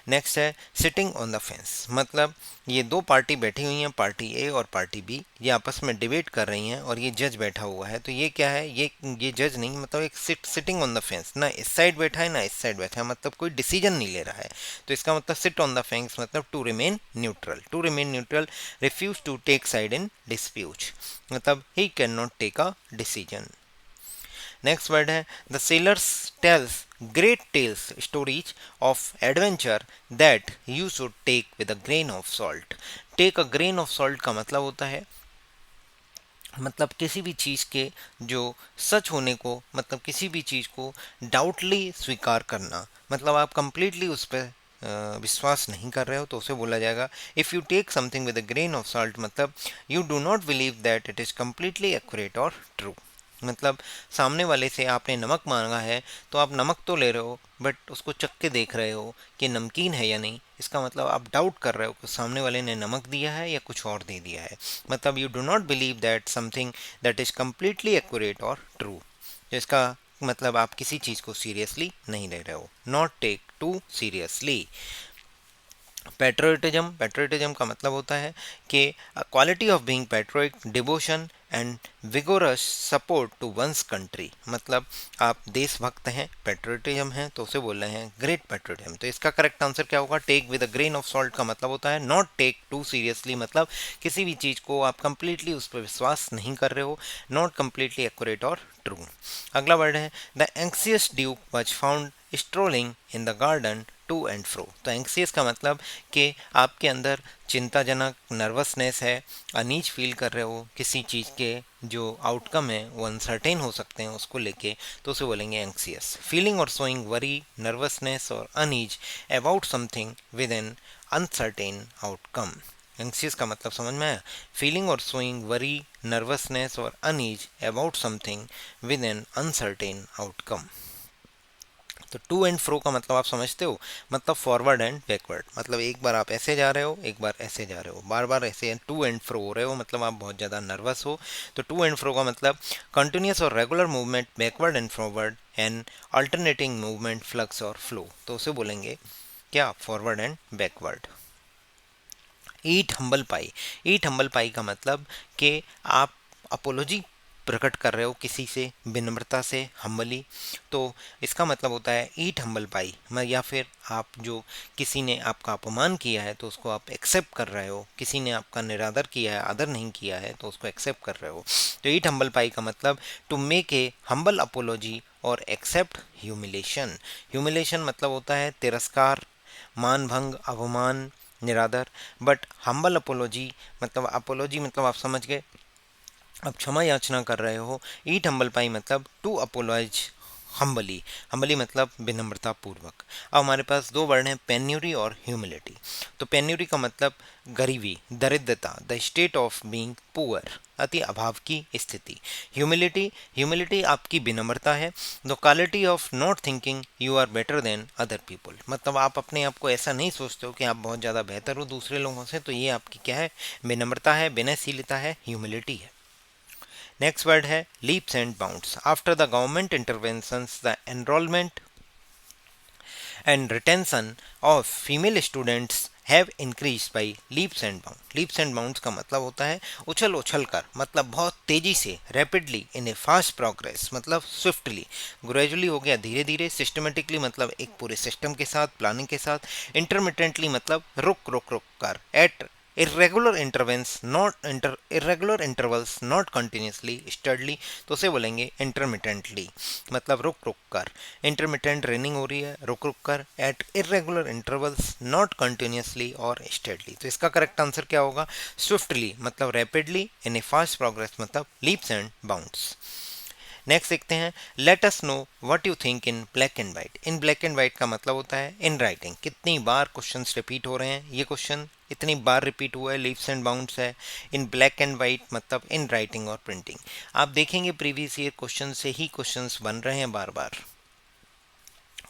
Speaker 1: Next है सिटिंग ऑन द फेंस, मतलब ये दो पार्टी बैठी हुई हैं, पार्टी ए और पार्टी बी, ये आपस में डिबेट कर रही हैं और ये जज बैठा हुआ है। तो ये क्या है, ये जज नहीं, मतलब एक सिटिंग ऑन द फेंस, ना इस साइड बैठा है ना इस साइड बैठा है, मतलब कोई डिसीजन नहीं ले रहा है। तो इसका मतलब सिट ऑन द फेंस मतलब to remain neutral, to remain neutral, refuse to take side in dispute, मतलब he can not take a decision. Next word है the sailor's tales great tales, stories of adventure that you should take with a grain of salt. Take a grain of salt का मतलब होता है, मतलब किसी भी चीज़ के जो सच होने को, मतलब किसी भी चीज़ को डाउटली स्वीकार करना, मतलब आप कंप्लीटली उस पर विश्वास नहीं कर रहे हो, तो उसे बोला जाएगा if you take something with a grain of salt, मतलब you do not believe that it is completely accurate और ट्रू। मतलब सामने वाले से आपने नमक मांगा है, तो आप नमक तो ले रहे हो बट उसको चख के देख रहे हो कि नमकीन है या नहीं, इसका मतलब आप डाउट कर रहे हो कि सामने वाले ने नमक दिया है या कुछ और दे दिया है। मतलब you do not believe that something that is completely accurate और ट्रू, तो इसका मतलब आप किसी चीज़ को सीरियसली नहीं ले रहे हो, not take too seriously. Patriotism, patriotism का मतलब होता है कि quality of being patriotic, devotion and vigorous support to one's country, मतलब आप देशभक्त हैं, पेट्रोटिज्म है, तो उसे बोल रहे हैं ग्रेट पेट्रोटिज्म। तो इसका करेक्ट आंसर क्या होगा, take with a grain of salt का मतलब होता है नॉट टेक टू सीरियसली, मतलब किसी भी चीज़ को आप कंप्लीटली उस पर विश्वास नहीं कर रहे हो, नॉट कंप्लीटली एक्यूरेट और ट्रू। अगला वर्ड है the anxious duke was found strolling in the garden to and fro. तो एंक्सियस का मतलब कि आपके अंदर चिंताजनक नर्वसनेस है, अनईज फील कर रहे हो, किसी चीज़ के जो आउटकम है वो अनसर्टेन हो सकते हैं उसको लेके, तो उसे बोलेंगे एंक्सियस। फीलिंग और शोइंग वरी, नर्वसनेस और unease about something with N uncertain outcome. Anxious का मतलब समझ में आया, फीलिंग और शोइंग वरी, नर्वसनेस और unease about something with N uncertain outcome. तो टू एंड फ्रो का मतलब आप समझते हो, मतलब फॉरवर्ड एंड बैकवर्ड। मतलब एक बार आप ऐसे जा रहे हो, एक बार ऐसे जा रहे हो, बार बार ऐसे टू एंड फ्रो हो रहे हो, मतलब आप बहुत ज़्यादा नर्वस हो। तो टू एंड फ्रो का मतलब कंटिन्यूस और regular movement backward and forward and alternating movement flux और फ्लो, तो उसे बोलेंगे क्या, forward and backward. Eat humble pie, eat humble pie का मतलब कि आप अपोलॉजी प्रकट कर रहे हो किसी से, विनम्रता से, हम्बली। तो इसका मतलब होता है ईट हम्बल पाई, या फिर आप जो किसी ने आपका अपमान किया है तो उसको आप एक्सेप्ट कर रहे हो, किसी ने आपका निरादर किया है, आदर नहीं किया है तो उसको एक्सेप्ट कर रहे हो। तो ईट हम्बल पाई का मतलब to make a humble apology और एक्सेप्ट ह्यूमिलेशन। ह्यूमिलेशन मतलब होता है तिरस्कार, मान भंग, अवमान, निरादर। बट हम्बल अपोलॉजी मतलब, अपोलॉजी मतलब आप समझ गए, अब क्षमा याचना कर रहे हो। ईट हम्बल पाई मतलब टू अपोलॉज हम्बली, हम्बली मतलब विनम्रता पूर्वक। अब हमारे पास दो वर्ड हैं, पेन्यूरी और ह्यूमिलिटी। तो पेन्यूरी का मतलब गरीबी, दरिद्रता, the state of being poor, अति अभाव की स्थिति। ह्यूमिलिटी, ह्यूमिलिटी आपकी विनम्रता है। The quality of not thinking you are better than other people, मतलब आप अपने आप को ऐसा नहीं सोचते हो कि आप बहुत ज़्यादा बेहतर हो दूसरे लोगों से, तो ये आपकी क्या है, विनम्रता है, विनयशीलता है, ह्यूमिलिटी है। नेक्स्ट वर्ड है leaps and bounds. After the government interventions the enrolment and retention of female students have increase by leaps and bound. Leaps and bounds का मतलब होता है उछल उछल कर, मतलब बहुत तेजी से, रैपिडली, इन ए फास्ट प्रोग्रेस मतलब स्विफ्टली, ग्रेजुअली हो गया धीरे धीरे, सिस्टमेटिकली मतलब एक पूरे सिस्टम के साथ, प्लानिंग के साथ, इंटरमिटेंटली मतलब रुक रुक रुक कर, eight irregular intervals not continuously steadily, तो उसे बोलेंगे intermittently, मतलब रुक रुक कर। intermittent रनिंग हो रही है रुक रुक कर, at irregular intervals not continuously और steadily। तो इसका करेक्ट आंसर क्या होगा, swiftly मतलब rapidly, in a fast progress मतलब leaps and bounds। नेक्स्ट देखते हैं, let us know what you think in black and white. In black and white का मतलब होता है इन राइटिंग, कितनी बार क्वेश्चंस रिपीट हो रहे हैं, ये क्वेश्चन इतनी बार रिपीट हुआ है, लीव्स एंड बाउंड्स है। इन ब्लैक एंड वाइट मतलब इन राइटिंग और प्रिंटिंग। आप देखेंगे प्रीवियस ईयर क्वेश्चन से ही क्वेश्चंस बन रहे हैं बार बार।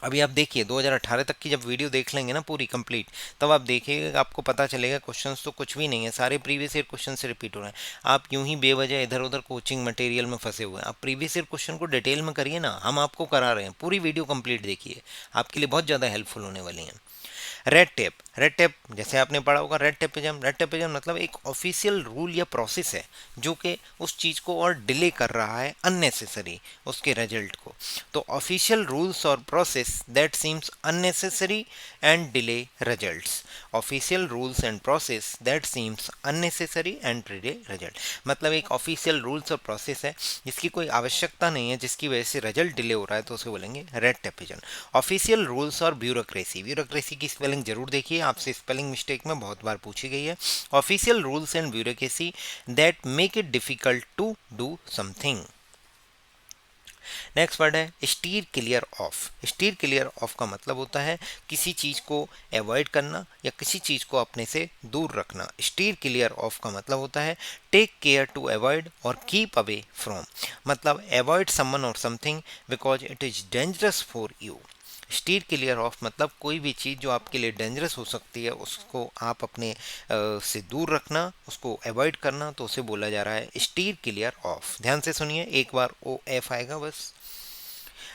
Speaker 1: अभी आप देखिए 2018 तक की जब वीडियो देख लेंगे ना पूरी कंप्लीट, तब आप देखिएगा, आपको पता चलेगा क्वेश्चंस तो कुछ भी नहीं है, सारे प्रीवियस ईयर क्वेश्चन से रिपीट हो रहे हैं। आप यूं ही बेवजह इधर उधर कोचिंग मटेरियल में फंसे हुए हैं। आप प्रीवियस ईयर क्वेश्चन को डिटेल में करिए ना, हम आपको करा रहे हैं, पूरी वीडियो कंप्लीट देखिए, आपके लिए बहुत ज़्यादा हेल्पफुल होने वाली हैं। रेड टेप, रेड टेप जैसे आपने पढ़ा होगा, रेड टेपिज्म, रेड टेपिज्म मतलब एक ऑफिशियल रूल या प्रोसेस है जो कि उस चीज़ को और डिले कर रहा है अननेसेसरी, उसके रिजल्ट को। तो ऑफिशियल रूल्स और process that seems unnecessary and delay results. Official rules and process that seems unnecessary and delay result, मतलब एक ऑफिशियल रूल्स और प्रोसेस है जिसकी कोई आवश्यकता नहीं है, जिसकी वजह से रिजल्ट डिले हो रहा है, तो उसे बोलेंगे रेड टेपिज्म। ऑफिशियल रूल्स और ब्यूरोक्रेसी, ब्यूरोक्रेसी की स्पेलिंग जरूर देखिए, आपसे स्पेलिंग मिस्टेक में बहुत बार पूछी गई है। Official rules and bureaucracy that make it difficult to do something. Next word है steer clear of. Steer clear of का मतलब होता है किसी चीज़ को अवॉइड करना या किसी चीज़ को अपने से दूर रखना। स्टीयर क्लियर ऑफ का मतलब होता है take care to avoid or keep away from, मतलब अवॉइड समवन और something because it is dangerous for you. Steer clear of मतलब कोई भी चीज़ जो आपके लिए डेंजरस हो सकती है उसको आप अपने से दूर रखना, उसको अवॉइड करना, तो उसे बोला जा रहा है स्टीयर क्लियर ऑफ। ध्यान से सुनिए, एक बार ओ एफ आएगा बस।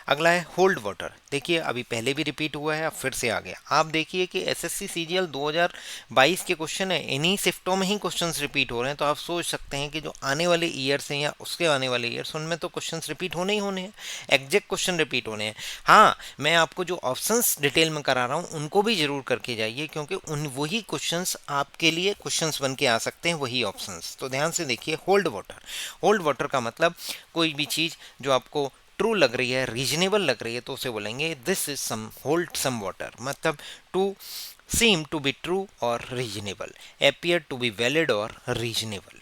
Speaker 1: अगला है होल्ड वाटर। देखिए अभी पहले भी रिपीट हुआ है, अब फिर से आ गया। आप देखिए कि एसएससी सीजीएल 2022 के क्वेश्चन है, इन्हीं शिफ्टों में ही क्वेश्चंस रिपीट हो रहे हैं, तो आप सोच सकते हैं कि जो आने वाले ईयर्स हैं या उसके आने वाले ईयर्स, उनमें तो क्वेश्चंस रिपीट होने ही होने हैं, एग्जैक्ट क्वेश्चन रिपीट होने हैं। हाँ, मैं आपको जो ऑप्शंस डिटेल में करा रहा हूँ उनको भी जरूर करके जाइए, क्योंकि उन वही क्वेश्चंस आपके लिए क्वेश्चंस बन के आ सकते हैं, वही ऑप्शंस। तो ध्यान से देखिए, होल्ड वाटर। होल्ड वाटर का मतलब कोई भी चीज़ जो आपको ट्रू लग रही है, रीजनेबल लग रही है, तो उसे बोलेंगे this is some hold some water, मतलब to seem to be true और reasonable, appear to be valid और रीजनेबल।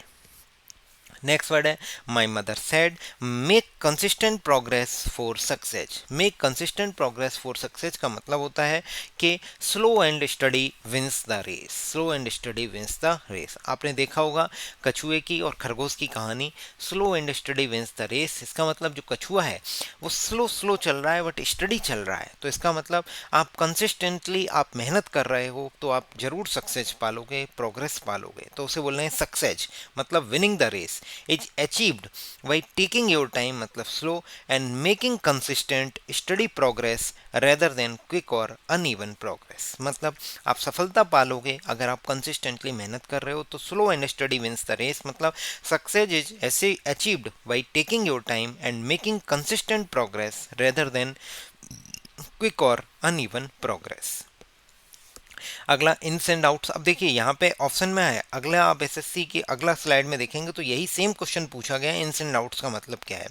Speaker 1: नेक्स्ट वर्ड है my mother said make consistent progress for success. Make consistent progress for success का मतलब होता है कि slow and steady wins the race. Slow and steady wins the race. आपने देखा होगा कछुए की और खरगोश की कहानी, slow and steady wins the race. इसका मतलब जो कछुआ है वो स्लो स्लो चल रहा है बट स्टडी चल रहा है, तो इसका मतलब आप कंसिस्टेंटली आप मेहनत कर रहे हो तो आप जरूर सक्सेस पालोगे, प्रोग्रेस पालोगे। तो उसे बोल रहे हैं सक्सेस मतलब winning the race is achieved by taking your time मतलब slow and making consistent steady progress rather than quick or uneven progress। मतलब आप सफलता पालोगे अगर आप कंसिस्टेंटली मेहनत कर रहे हो। तो slow and steady wins the race मतलब सक्सेस इज ऐसे achieved by taking your time and making consistent progress rather than quick or uneven progress. अगला इन्स एंड आउट्स। अब देखिए यहाँ पे ऑप्शन में है, अगला आप एसएससी की अगला स्लाइड में देखेंगे तो यही सेम क्वेश्चन पूछा गया है। इन्स एंड आउट्स का मतलब क्या है?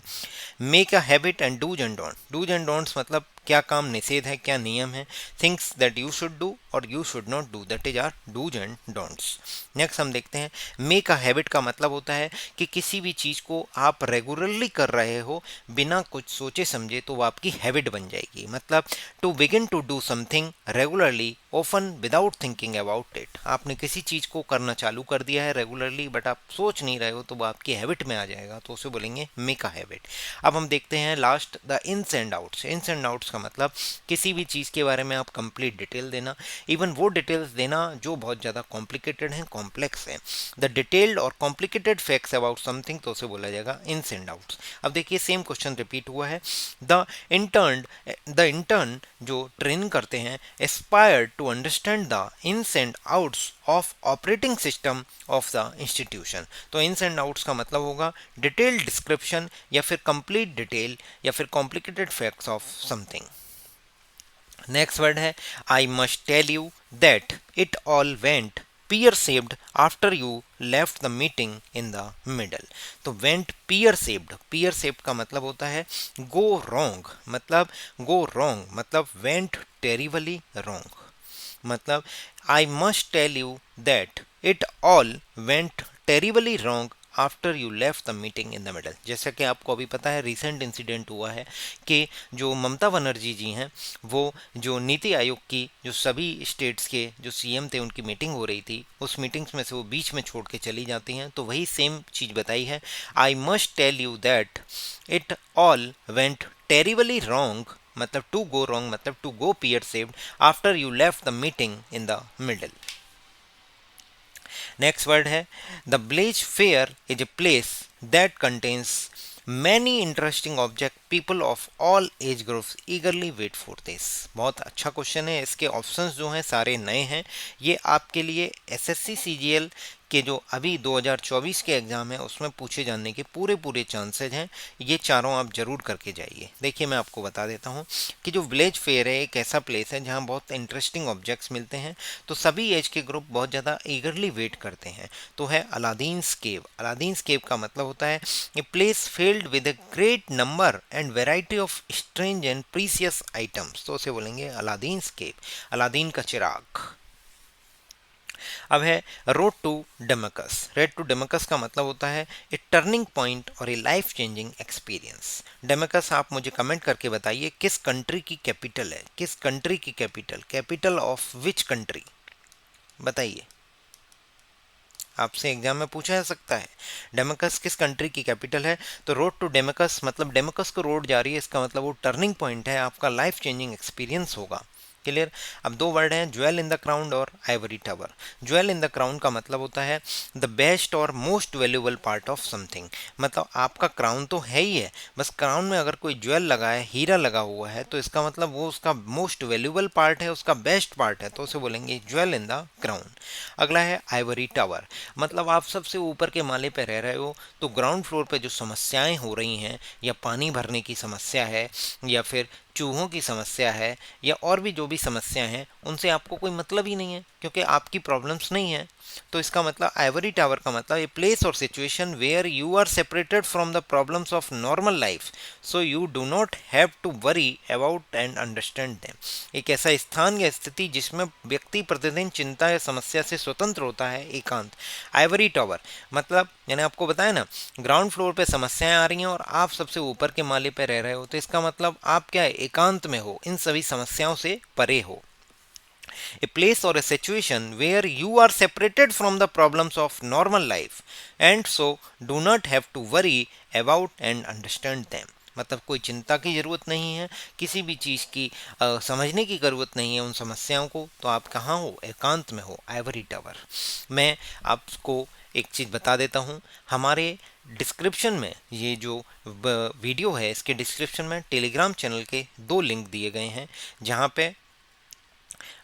Speaker 1: Make a habit and dos and don't. Dos and don'ts मतलब क्या काम निषेध है, क्या नियम है। Things that you should do और you should not do, that is are dos and don'ts. Next हम देखते हैं मेक अ हैबिट का मतलब होता है कि किसी भी चीज़ को आप रेगुलरली कर रहे हो बिना कुछ सोचे समझे तो वो आपकी हैबिट बन जाएगी। मतलब to begin to do something regularly often without thinking about it. आपने किसी चीज़ को करना चालू कर दिया है रेगुलरली बट आप सोच नहीं रहे हो तो वो आपकी हैबिट में आ जाएगा, तो उसे बोलेंगे मेक अ हैबिट। अब हम देखते हैं last the ins and outs. Ins and outs का मतलब किसी भी चीज़ के बारे में आप कंप्लीट डिटेल देना, इवन वो डिटेल्स देना जो बहुत ज़्यादा कॉम्प्लिकेटेड हैं, कॉम्प्लेक्स है। The detailed or complicated facts about something, तो उसे बोला जाएगा इन्स एंड आउट्स। अब देखिए सेम क्वेश्चन रिपीट हुआ है। द इंटर्न जो ट्रेन करते हैं aspire to understand the ins and outs of operating system of the institution. तो इन्स एंड आउट्स का मतलब होगा डिटेल्ड डिस्क्रिप्शन या फिर कंप्लीट डिटेल या फिर complicated facts of something. Next word है I must tell you that it all went pear shaped after you left the meeting in the middle। तो went pear shaped का मतलब होता है go wrong। मतलब go wrong मतलब went terribly wrong। मतलब I must tell you that it all went terribly wrong after you left the meeting in the middle. जैसा कि आपको अभी पता है रिसेंट इंसिडेंट हुआ है कि जो ममता बनर्जी जी हैं वो जो नीति आयोग की जो सभी स्टेट्स के जो सीएम थे उनकी मीटिंग हो रही थी, उस मीटिंग्स में से वो बीच में छोड़ के चली जाती हैं। तो वही सेम चीज़ बताई है, I must tell you that it all went terribly wrong मतलब टू गो रॉन्ग मतलब to go pear shaped after you left the meeting in the middle. Next word है the village fair is a place that contains many interesting object people of all age groups eagerly wait for this. बहुत अच्छा question है। इसके options जो हैं सारे नए हैं। ये आपके लिए एसएससी सीजीएल के जो अभी 2024 के एग्ज़ाम है उसमें पूछे जाने के पूरे चांसेज हैं। ये चारों आप जरूर करके जाइए। देखिए मैं आपको बता देता हूँ कि जो विलेज फेयर है एक ऐसा प्लेस है जहाँ बहुत इंटरेस्टिंग ऑब्जेक्ट्स मिलते हैं, तो सभी एज के ग्रुप बहुत ज़्यादा ईगरली वेट करते हैं। तो है अलादीन्स केव। अलादीन्स केव का मतलब होता है a place filled with a great number and variety of strange and precious items, तो उसे बोलेंगे अलादीन्स केव, अलादीन का चिराग। अब है रोड टू डेमाकस। रोड टू डेमाकस का मतलब होता है ए टर्निंग पॉइंट और ए लाइफ चेंजिंग एक्सपीरियंस। डेमाकस आप मुझे कमेंट करके बताइए किस कंट्री की कैपिटल है, किस कंट्री की capital, capital of which country, बताइए। आपसे एग्जाम में पूछा जा सकता है डेमाकस किस कंट्री की कैपिटल है। तो रोड टू डेमाकस मतलब डेमाकस को रोड जा रही है, इसका मतलब वो टर्निंग पॉइंट है, आपका लाइफ चेंजिंग एक्सपीरियंस होगा। क्लियर। अब दो वर्ड हैं ज्वेल इन द क्राउन और Ivory tower. Jewel in the crown का मतलब होता है द बेस्ट और most valuable part of something. मतलब आपका क्राउन तो है ही है, बस क्राउन में अगर कोई ज्वेल लगा है, हीरा लगा हुआ है, तो इसका मतलब वो उसका मोस्ट वैल्यूएबल पार्ट है, उसका बेस्ट पार्ट है, तो उसे बोलेंगे ज्वेल इन द क्राउन। अगला है आइवरी टावर। मतलब आप सबसे ऊपर के माले पर रह रहे हो तो ग्राउंड फ्लोर पे जो समस्याएं हो रही हैं या पानी भरने की समस्या है या फिर चूहों की समस्या है या और भी जो भी समस्या हैं उनसे आपको कोई मतलब ही नहीं है, क्योंकि आपकी प्रॉब्लम्स नहीं है। तो इसका मतलब आइवरी टावर का मतलब a place or situation where you are separated from the problems of normal life, so you do not have to worry about and understand them. एक ऐसा स्थान या स्थिति जिसमें व्यक्ति प्रतिदिन चिंता या समस्या से स्वतंत्र होता है, एकांत। आइवरी टावर मतलब मैंने आपको बताया ना, ग्राउंड फ्लोर पे समस्याएं आ रही हैं और आप सबसे ऊपर के माले पे रह रहे हो, तो इसका मतलब आप क्या है, एकांत में हो, इन सभी समस्याओं से परे हो। A place or a situation where you are separated from the problems of normal life and so do not have to worry about and understand them। मतलब कोई चिंता की ज़रूरत नहीं है, किसी भी चीज़ की समझने की ज़रूरत नहीं है उन समस्याओं को। तो आप कहाँ हो, एकांत में हो, आइवरी टावर। मैं आपको एक चीज़ बता देता हूँ, हमारे डिस्क्रिप्शन में ये जो वीडियो है इसके डिस्क्रिप्शन में टेलीग्राम चैनल के 2 लिंक दिए गए हैं, जहाँ पे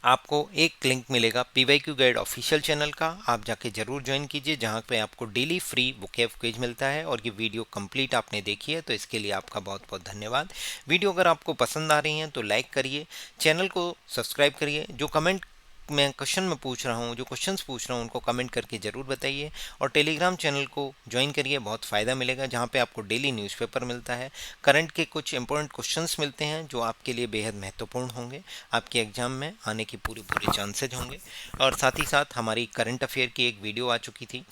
Speaker 1: आपको एक लिंक मिलेगा PYQ गाइड ऑफिशियल चैनल का, आप जाके जरूर ज्वाइन कीजिए, जहाँ पे आपको डेली फ्री वोकैब क्विज मिलता है। और ये वीडियो कंप्लीट आपने देखी है तो इसके लिए आपका बहुत बहुत धन्यवाद। वीडियो अगर आपको पसंद आ रही है तो लाइक करिए, चैनल को सब्सक्राइब करिए। जो कमेंट मैं क्वेश्चन में पूछ रहा हूँ, जो क्वेश्चंस पूछ रहा हूँ उनको कमेंट करके ज़रूर बताइए। और टेलीग्राम चैनल को ज्वाइन करिए, बहुत फ़ायदा मिलेगा, जहाँ पे आपको डेली न्यूज़पेपर मिलता है, करंट के कुछ इंपॉर्टेंट क्वेश्चंस मिलते हैं जो आपके लिए बेहद महत्वपूर्ण होंगे, आपके एग्जाम में आने की पूरे पूरे चांसेज होंगे। और साथ ही साथ हमारी करंट अफेयर की एक वीडियो आ चुकी थी,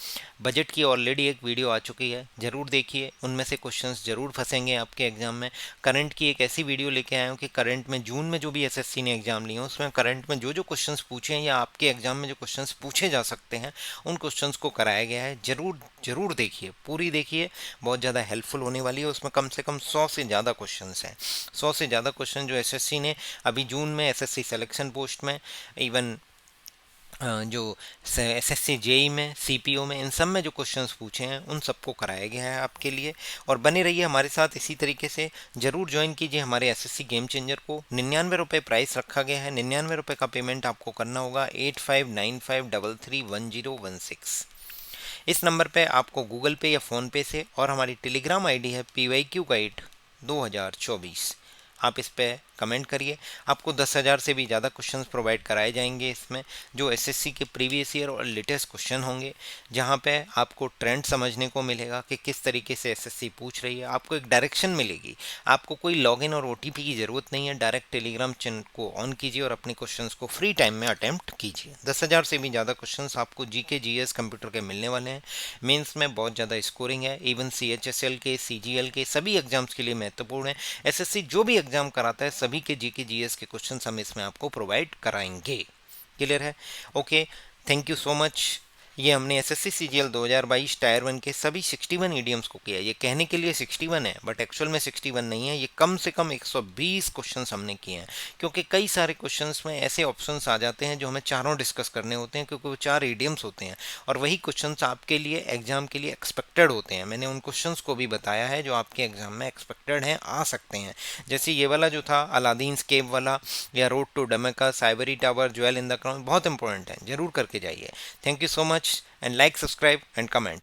Speaker 1: बजट की ऑलरेडी एक वीडियो आ चुकी है, ज़रूर देखिए, उनमें से क्वेश्चंस ज़रूर फंसेंगे आपके एग्जाम में। करंट की एक ऐसी वीडियो लेके आया हूँ कि करंट में जून में जो भी SSC ने एग्जाम लिए उसमें करंट में जो जो क्वेश्चंस पूछे हैं या आपके एग्जाम में जो क्वेश्चंस पूछे जा सकते हैं उन क्वेश्चंस को कराया गया है। जरूर जरूर देखिए, पूरी देखिए, बहुत ज़्यादा हेल्पफुल होने वाली है। उसमें कम से कम 100 से ज़्यादा क्वेश्चंस हैं, 100 से ज़्यादा क्वेश्चन जो SSC ने अभी जून में SSC सिलेक्शन पोस्ट में, इवन जो SSC JEE में, CPO में, इन सब में जो क्वेश्चंस पूछे हैं उन सबको कराया गया है आपके लिए। और बने रहिए हमारे साथ इसी तरीके से, ज़रूर ज्वाइन कीजिए हमारे SSC गेम चेंजर को। 99 रुपये प्राइस रखा गया है, 99 रुपये का पेमेंट आपको करना होगा 8595331016। इस नंबर पे आपको गूगल पे या फ़ोन पे से, और हमारी टेलीग्राम आईडी है PYQ गाइड 2024, आप इस पे कमेंट करिए। आपको 10,000 से भी ज़्यादा क्वेश्चंस प्रोवाइड कराए जाएंगे इसमें, जो SSC के प्रीवियस ईयर और लेटेस्ट क्वेश्चन होंगे, जहाँ पे आपको ट्रेंड समझने को मिलेगा कि किस तरीके से SSC पूछ रही है। आपको एक डायरेक्शन मिलेगी, आपको कोई लॉगिन और OTP की ज़रूरत नहीं है। डायरेक्ट टेलीग्राम चैनल को ऑन कीजिए और अपने क्वेश्चंस को फ्री टाइम में अटैम्प्ट कीजिए। 10,000 से भी ज़्यादा क्वेश्चंस आपको GK GS कंप्यूटर के मिलने वाले हैं। मेंस में बहुत ज़्यादा स्कोरिंग है, इवन CHSL के, CGL के सभी एग्जाम्स के लिए महत्वपूर्ण है। SSC जो भी एग्जाम कराता है सभी के GK GS के क्वेश्चंस हम इसमें आपको प्रोवाइड कराएंगे। क्लियर है? Okay, thank you so much. ये हमने SSC CGL 2022 टायर 1 के सभी 61 ईडीएम्स को किया। ये कहने के लिए 61 है बट एक्चुअल में 61 नहीं है, ये कम से कम 120 क्वेश्चंस हमने किए हैं, क्योंकि कई सारे क्वेश्चंस में ऐसे ऑप्शंस आ जाते हैं जो हमें चारों डिस्कस करने होते हैं, क्योंकि वो 4 ईडीएम्स होते हैं और वही क्वेश्चंस आपके लिए एग्जाम के लिए एक्सपेक्टेड होते हैं। मैंने उन क्वेश्चंस को भी बताया है जो आपके एग्जाम में एक्सपेक्टेड हैं, आ सकते हैं। जैसे ये वाला जो था अलादीन केव वाला, या road to Damascus, ivory tower, jewel in the crown, बहुत इंपॉर्टेंट है, जरूर करके जाइए। Thank you so much, and like, subscribe and comment.